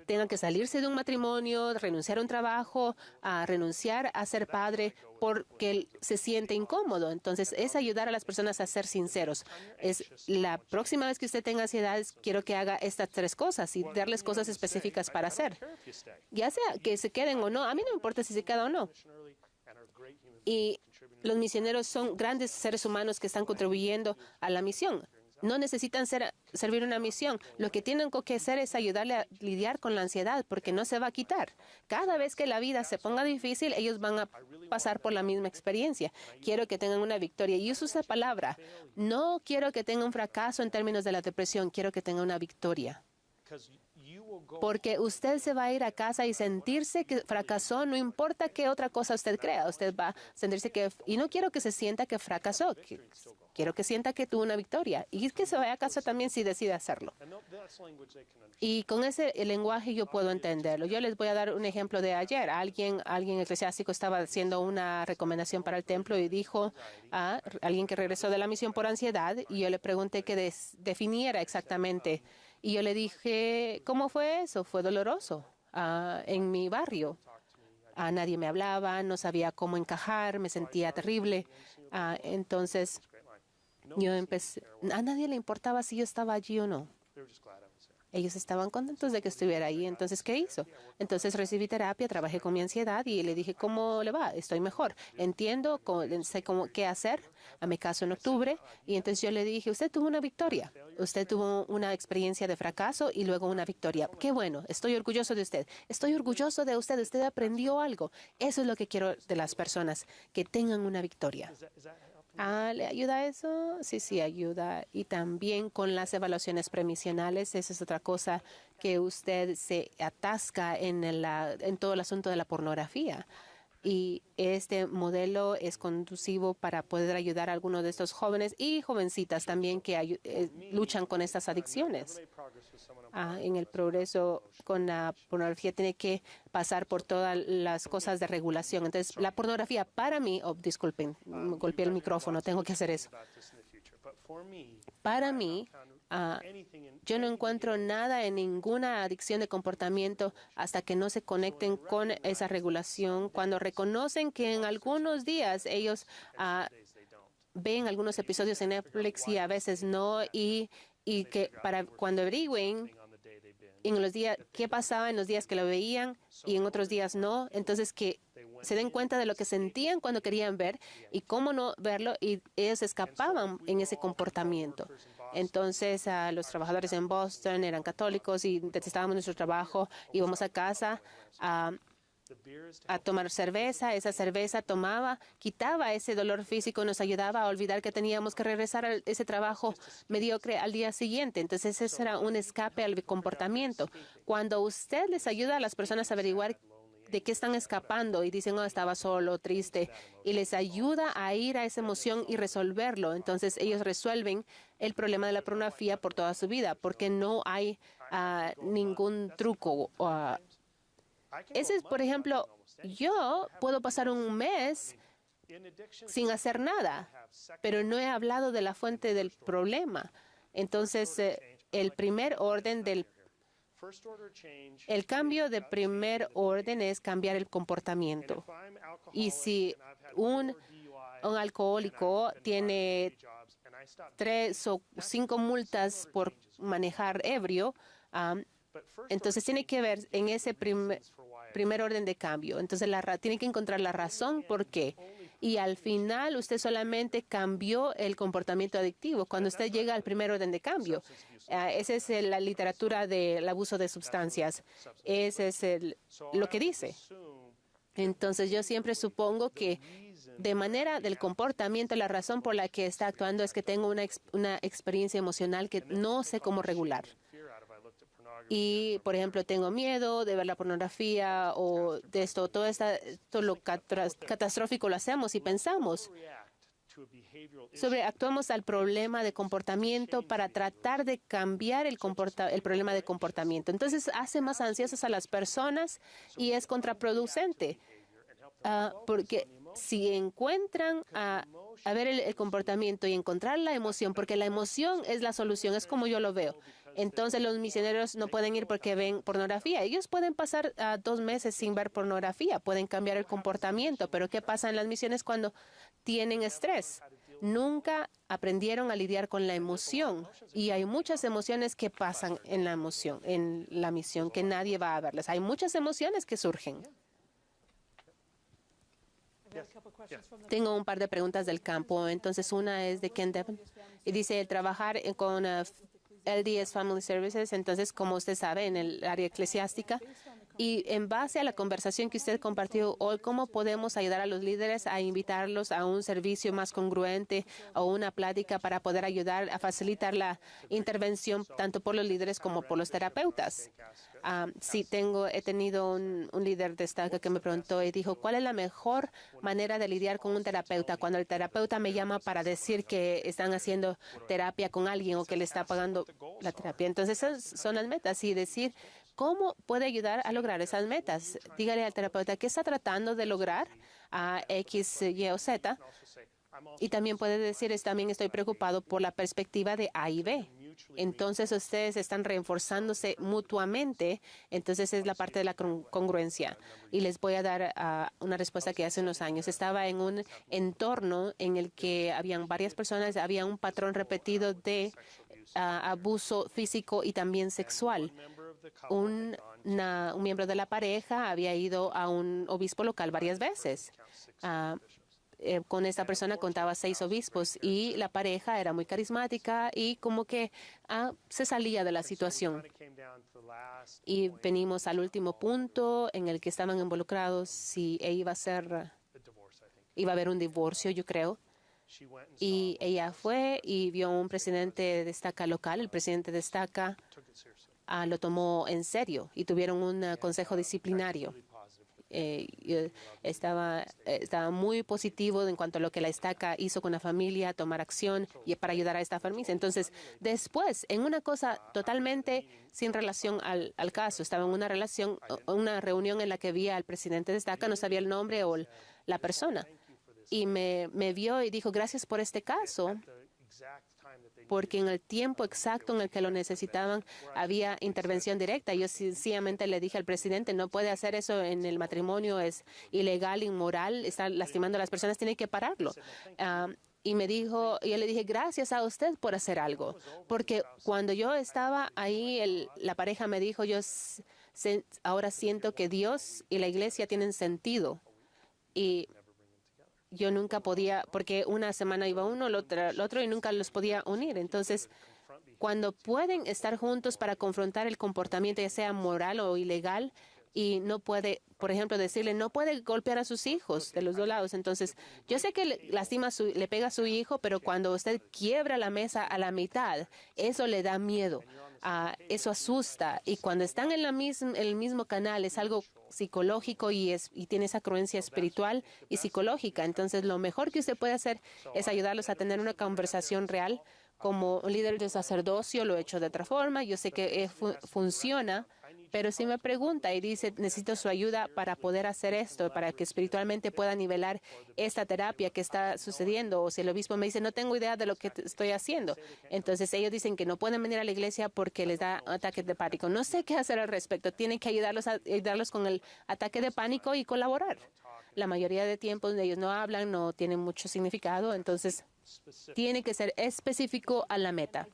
tenga que salirse de un matrimonio, renunciar a un trabajo, a renunciar a ser padre porque él se siente incómodo. Entonces, es ayudar a las personas a ser sinceros. Es la próxima vez que usted tenga ansiedad, quiero que haga estas 3 cosas y darles cosas específicas para hacer. Ya sea que se queden o no, a mí no me importa si se queda o no. Y los misioneros son grandes seres humanos que están contribuyendo a la misión. No necesitan servir una misión. Lo que tienen que hacer es ayudarle a lidiar con la ansiedad, porque no se va a quitar. Cada vez que la vida se ponga difícil, ellos van a pasar por la misma experiencia. Quiero que tengan una victoria. Y uso esa palabra. No quiero que tengan un fracaso en términos de la depresión. Quiero que tengan una victoria. Porque usted se va a ir a casa y sentirse que fracasó, no importa qué otra cosa usted crea. Usted va a sentirse que... Y no quiero que se sienta que fracasó. Quiero que sienta que tuvo una victoria. Y que se vaya a casa también si decide hacerlo. Y con ese lenguaje yo puedo entenderlo. Yo les voy a dar un ejemplo de ayer. Alguien eclesiástico estaba haciendo una recomendación para el templo y dijo a alguien que regresó de la misión por ansiedad. Y yo le pregunté que definiera exactamente. Y yo le dije, ¿cómo fue eso? Fue doloroso en mi barrio. Nadie me hablaba, no sabía cómo encajar, me sentía terrible. Entonces, yo empecé, a nadie le importaba si yo estaba allí o no. Ellos estaban contentos de que estuviera ahí. Entonces, ¿qué hizo? Entonces recibí terapia, trabajé con mi ansiedad y le dije, ¿cómo le va? Estoy mejor. Entiendo, sé qué hacer. Me caso en octubre. Y entonces yo le dije, usted tuvo una victoria. Usted tuvo una experiencia de fracaso y luego una victoria. Qué bueno. Estoy orgulloso de usted. Estoy orgulloso de usted. Usted aprendió algo. Eso es lo que quiero de las personas, que tengan una victoria. ¿Le ayuda eso? Sí, ayuda. Y también con las evaluaciones premisionales, esa es otra cosa que usted se atasca en todo el asunto de la pornografía. Y este modelo es conducivo para poder ayudar a algunos de estos jóvenes y jovencitas también que luchan con estas adicciones. En el progreso con la pornografía tiene que pasar por todas las cosas de regulación. Entonces, la pornografía para mí, disculpen, golpeé el micrófono, tengo que hacer eso. Para mí, yo no encuentro nada en ninguna adicción de comportamiento hasta que no se conecten con esa regulación. Cuando reconocen que en algunos días ellos ven algunos episodios en Netflix y a veces no, y que para cuando averigüen en los días qué pasaba en los días que lo veían y en otros días no, entonces que se den cuenta de lo que sentían cuando querían ver y cómo no verlo, y ellos escapaban en ese comportamiento. Entonces, los trabajadores en Boston eran católicos y detestábamos nuestro trabajo, íbamos a casa a tomar cerveza. Esa cerveza quitaba ese dolor físico, nos ayudaba a olvidar que teníamos que regresar a ese trabajo mediocre al día siguiente. Entonces, ese era un escape al comportamiento. Cuando usted les ayuda a las personas a averiguar de qué están escapando y dicen, estaba solo, triste, y les ayuda a ir a esa emoción y resolverlo, entonces ellos resuelven el problema de la pornografía por toda su vida, porque no hay ningún truco. Ese es, por ejemplo, yo puedo pasar un mes sin hacer nada, pero no he hablado de la fuente del problema. Entonces, el cambio de primer orden es cambiar el comportamiento. Y si un alcohólico tiene 3 o 5 multas por manejar ebrio, entonces tiene que ver en ese primer orden de cambio. Entonces tiene que encontrar la razón por qué. y al final usted solamente cambió el comportamiento adictivo cuando usted llega al primer orden de cambio. Esa es la literatura del abuso de sustancias. Ese es lo que dice. Entonces yo siempre supongo que de manera del comportamiento, la razón por la que está actuando es que tengo una experiencia emocional que no sé cómo regular. Y, por ejemplo, tengo miedo de ver la pornografía o de esto, todo lo catastrófico lo hacemos y pensamos actuamos al problema de comportamiento para tratar de cambiar el problema de comportamiento. Entonces, hace más ansiosas a las personas y es contraproducente. Porque si encuentran a ver el comportamiento y encontrar la emoción, porque la emoción es la solución, es como yo lo veo. Entonces los misioneros no pueden ir porque ven pornografía. Ellos pueden pasar 2 meses sin ver pornografía, pueden cambiar el comportamiento, pero ¿qué pasa en las misiones cuando tienen estrés? Nunca aprendieron a lidiar con la emoción y hay muchas emociones que pasan en la misión, que nadie va a verlas. Hay muchas emociones que surgen. Tengo un par de preguntas del campo. Entonces, una es de Ken Devon y dice, el trabajar con LDS Family Services, entonces, como usted sabe, en el área eclesiástica, y en base a la conversación que usted compartió hoy, ¿cómo podemos ayudar a los líderes a invitarlos a un servicio más congruente o una plática para poder ayudar a facilitar la intervención tanto por los líderes como por los terapeutas? Sí, he tenido un líder de estaca que me preguntó y dijo, ¿cuál es la mejor manera de lidiar con un terapeuta? Cuando el terapeuta me llama para decir que están haciendo terapia con alguien o que le está pagando la terapia. Entonces, esas son las metas y decir, ¿cómo puede ayudar a lograr esas metas? Dígale al terapeuta qué está tratando de lograr a X, Y o Z. Y también puede decir, también estoy preocupado por la perspectiva de A y B. Entonces, ustedes están reforzándose mutuamente. Entonces, es la parte de la congruencia. Y les voy a dar una respuesta que hace unos años. Estaba en un entorno en el que habían varias personas, había un patrón repetido de abuso físico y también sexual. Un miembro de la pareja había ido a un obispo local varias veces. Con esta persona contaba 6 obispos y la pareja era muy carismática y como que se salía de la situación. Y venimos al último punto en el que estaban involucrados si iba a haber un divorcio, yo creo. Y ella fue y vio a un presidente de estaca local. El presidente de estaca lo tomó en serio y tuvieron un consejo disciplinario. Estaba muy positivo en cuanto a lo que la estaca hizo con la familia, tomar acción y para ayudar a esta familia. Entonces, después, en una cosa totalmente sin relación al caso, estaba en una reunión en la que vi al presidente de estaca, no sabía el nombre o la persona, y me vio y dijo, gracias por este caso, porque en el tiempo exacto en el que lo necesitaban había intervención directa. Yo sencillamente le dije al presidente, no puede hacer eso en el matrimonio, es ilegal, inmoral, está lastimando a las personas, tiene que pararlo. Y me dijo, yo le dije, gracias a usted por hacer algo, porque cuando yo estaba ahí, la pareja me dijo, ahora siento que Dios y la iglesia tienen sentido. Y yo nunca podía, porque una semana iba uno, el otro, y nunca los podía unir. Entonces, cuando pueden estar juntos para confrontar el comportamiento, ya sea moral o ilegal, y no puede, por ejemplo, decirle, no puede golpear a sus hijos de los 2 lados. Entonces, yo sé que le pega a su hijo, pero cuando usted quiebra la mesa a la mitad, eso le da miedo, eso asusta. Y cuando están en el mismo canal, es algo psicológico y tiene esa creencia espiritual y psicológica. Entonces, lo mejor que usted puede hacer es ayudarlos a tener una conversación real. Como un líder de sacerdocio lo he hecho de otra forma. Yo sé que funciona, pero si me pregunta y dice, necesito su ayuda para poder hacer esto, para que espiritualmente pueda nivelar esta terapia que está sucediendo, o si el obispo me dice, no tengo idea de lo que estoy haciendo. Entonces ellos dicen que no pueden venir a la iglesia porque les da ataques de pánico. No sé qué hacer al respecto. Tienen que ayudarlos con el ataque de pánico y colaborar. La mayoría de tiempos ellos no hablan, no tienen mucho significado, entonces tiene que ser específico a la meta.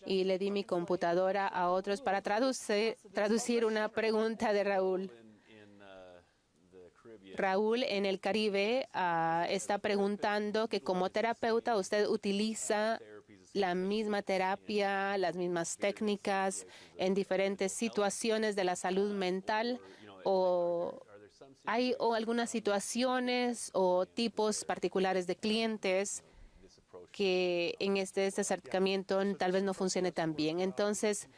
Y le di mi computadora a otros para traducir una pregunta de Raúl. Raúl en el Caribe está preguntando que como terapeuta usted utiliza la misma terapia, las mismas técnicas en diferentes situaciones de la salud mental o hay algunas situaciones o tipos particulares de clientes que en este acercamiento tal vez no funcione tan bien. Entonces,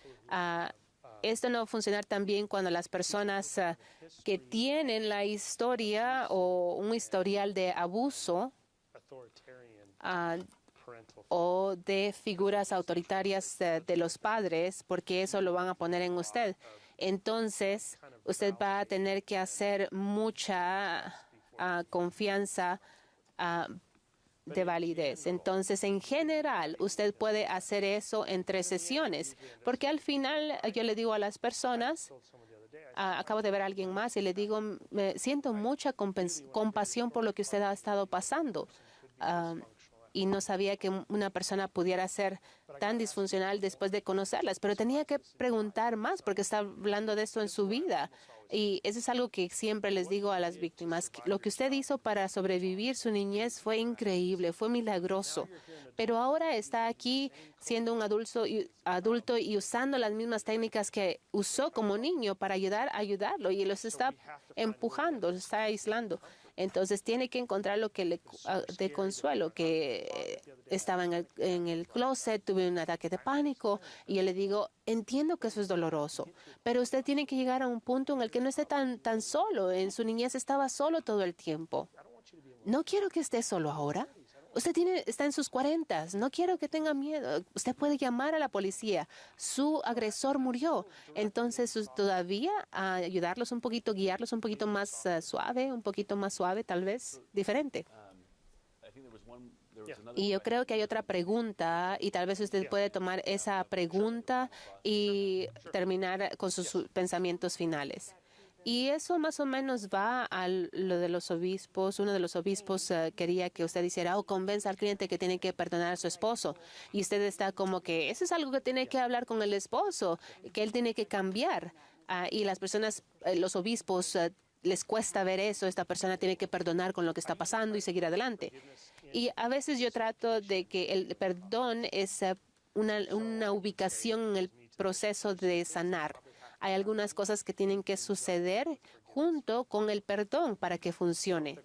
esto no va a funcionar tan bien cuando las personas que tienen la historia o un historial de abuso o de figuras autoritarias de los padres, porque eso lo van a poner en usted. Entonces, usted va a tener que hacer mucha confianza de validez. Entonces, en general, usted puede hacer eso en 3 sesiones, porque al final yo le digo a las personas, acabo de ver a alguien más y le digo, me siento mucha compasión por lo que usted ha estado pasando. Y no sabía que una persona pudiera ser tan disfuncional después de conocerlas, pero tenía que preguntar más porque está hablando de esto en su vida. Y eso es algo que siempre les digo a las víctimas. Lo que usted hizo para sobrevivir su niñez fue increíble, fue milagroso. Pero ahora está aquí siendo un adulto y usando las mismas técnicas que usó como niño para ayudarlo y los está empujando, los está aislando. Entonces tiene que encontrar lo que le de consuelo, que estaba en el closet, tuve un ataque de pánico y yo le digo, entiendo que eso es doloroso, pero usted tiene que llegar a un punto en el que no esté tan solo. En su niñez estaba solo todo el tiempo. No quiero que esté solo ahora. Usted está en sus 40, no quiero que tenga miedo. Usted puede llamar a la policía. Su agresor murió. Entonces, todavía ayudarlos un poquito, guiarlos un poquito más suave, tal vez, diferente. Y yo creo que hay otra pregunta y tal vez usted puede tomar esa pregunta y terminar con sus pensamientos finales. Y eso más o menos va a lo de los obispos. Uno de los obispos quería que usted hiciera, convenza al cliente que tiene que perdonar a su esposo. Y usted está como que eso es algo que tiene que hablar con el esposo, que él tiene que cambiar. Y las personas, los obispos, les cuesta ver eso. Esta persona tiene que perdonar con lo que está pasando y seguir adelante. Y a veces yo trato de que el perdón es una ubicación en el proceso de sanar. Hay algunas cosas que tienen que suceder junto con el perdón para que funcione.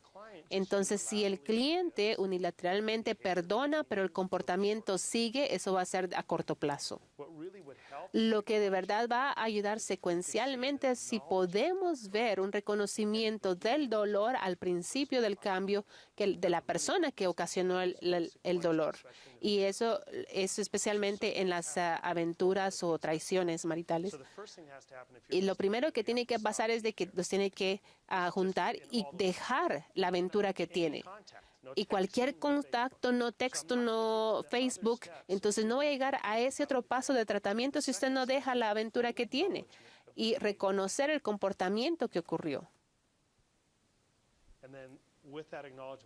Entonces, si el cliente unilateralmente perdona, pero el comportamiento sigue, eso va a ser a corto plazo. Lo que de verdad va a ayudar secuencialmente es si podemos ver un reconocimiento del dolor al principio del cambio de la persona que ocasionó el dolor. Y eso es especialmente en las aventuras o traiciones maritales. Y lo primero que tiene que pasar es de que los tiene que juntar y dejar la aventura que tiene. Y cualquier contacto, no texto, no Facebook, entonces no va a llegar a ese otro paso de tratamiento si usted no deja la aventura que tiene y reconocer el comportamiento que ocurrió.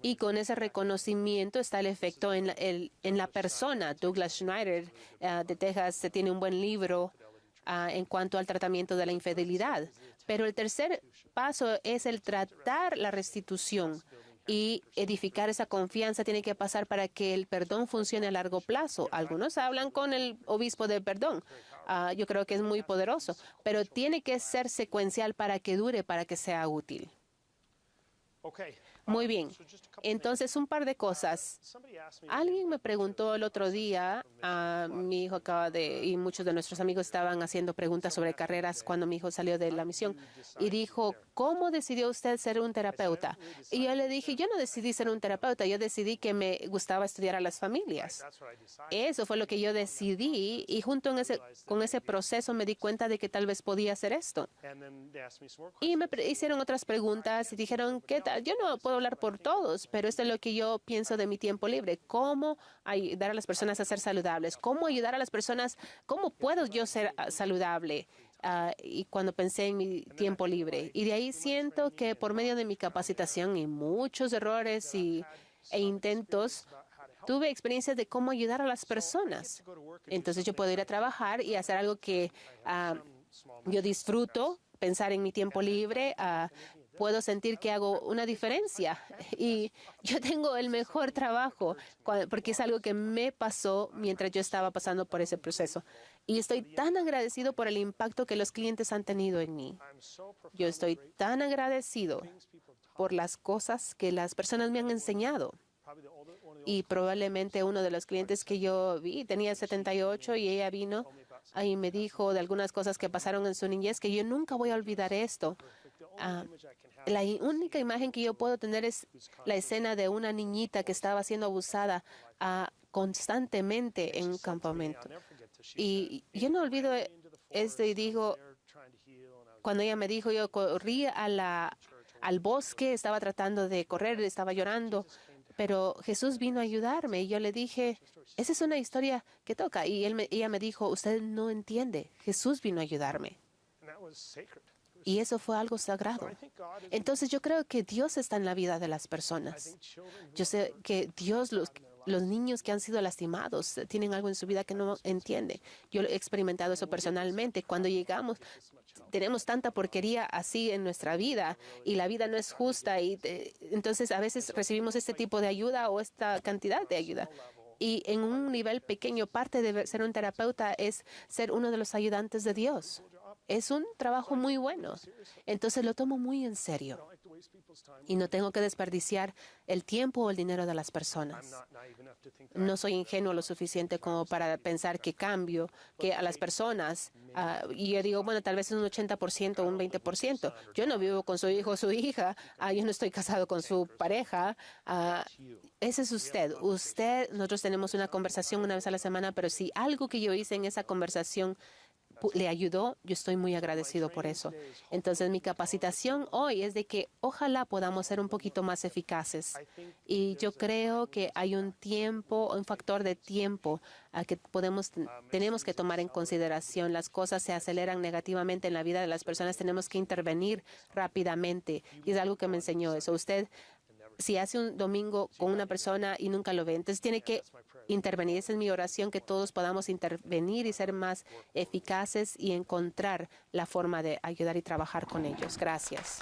Y con ese reconocimiento está el efecto en la persona. Douglas Schneider de Texas tiene un buen libro en cuanto al tratamiento de la infidelidad. Pero el tercer paso es el tratar la restitución. Y edificar esa confianza tiene que pasar para que el perdón funcione a largo plazo. Algunos hablan con el obispo del perdón. Yo creo que es muy poderoso, pero tiene que ser secuencial para que dure, para que sea útil. Muy bien. Entonces, un par de cosas. Alguien me preguntó el otro día, mi hijo y muchos de nuestros amigos estaban haciendo preguntas sobre carreras cuando mi hijo salió de la misión y dijo, ¿cómo decidió usted ser un terapeuta? Y yo le dije, yo no decidí ser un terapeuta, yo decidí que me gustaba estudiar a las familias. Eso fue lo que yo decidí y junto con ese proceso me di cuenta de que tal vez podía hacer esto. Y me hicieron otras preguntas y dijeron, ¿qué tal? Yo no puedo hablar por todos, pero esto es lo que yo pienso de mi tiempo libre. ¿Cómo ayudar a las personas a ser saludables? ¿Cómo ayudar a las personas? ¿Cómo puedo yo ser saludable? Y cuando pensé en mi tiempo libre. Y de ahí siento que por medio de mi capacitación y muchos errores e intentos, tuve experiencias de cómo ayudar a las personas. Entonces yo puedo ir a trabajar y hacer algo que yo disfruto, pensar en mi tiempo libre, puedo sentir que hago una diferencia. Y yo tengo el mejor trabajo porque es algo que me pasó mientras yo estaba pasando por ese proceso. Y estoy tan agradecido por el impacto que los clientes han tenido en mí. Yo estoy tan agradecido por las cosas que las personas me han enseñado. Y probablemente uno de los clientes que yo vi tenía 78 y ella vino y me dijo de algunas cosas que pasaron en su niñez que yo nunca voy a olvidar esto. La única imagen que yo puedo tener es la escena de una niñita que estaba siendo abusada constantemente en un campamento. Y yo no olvido esto y digo, cuando ella me dijo, yo corrí al bosque, estaba tratando de correr, estaba llorando, pero Jesús vino a ayudarme y yo le dije, esa es una historia que toca. Y ella me dijo, usted no entiende, Jesús vino a ayudarme. Y eso fue algo sagrado. Entonces yo creo que Dios está en la vida de las personas. Yo sé que Dios, los niños que han sido lastimados, tienen algo en su vida que no entiende. Yo he experimentado eso personalmente. Cuando llegamos, tenemos tanta porquería así en nuestra vida y la vida no es justa. Y entonces a veces recibimos este tipo de ayuda o esta cantidad de ayuda. Y en un nivel pequeño, parte de ser un terapeuta es ser uno de los ayudantes de Dios. Es un trabajo muy bueno. Entonces lo tomo muy en serio. Y no tengo que desperdiciar el tiempo o el dinero de las personas. No soy ingenuo lo suficiente como para pensar que cambio, que a las personas, y yo digo, bueno, tal vez es un 80% o un 20%. Yo no vivo con su hijo o su hija, yo no estoy casado con su pareja. Ese es usted. Nosotros tenemos una conversación una vez a la semana, pero si algo que yo hice en esa conversación le ayudó, yo estoy muy agradecido por eso. Entonces, mi capacitación hoy es de que ojalá podamos ser un poquito más eficaces. Y yo creo que hay un factor de tiempo que tenemos que tomar en consideración. Las cosas se aceleran negativamente en la vida de las personas, tenemos que intervenir rápidamente. Y es algo que me enseñó eso. Usted, si hace un domingo con una persona y nunca lo ve, entonces tiene que intervenir. Esa es mi oración, que todos podamos intervenir y ser más eficaces y encontrar la forma de ayudar y trabajar con ellos. Gracias.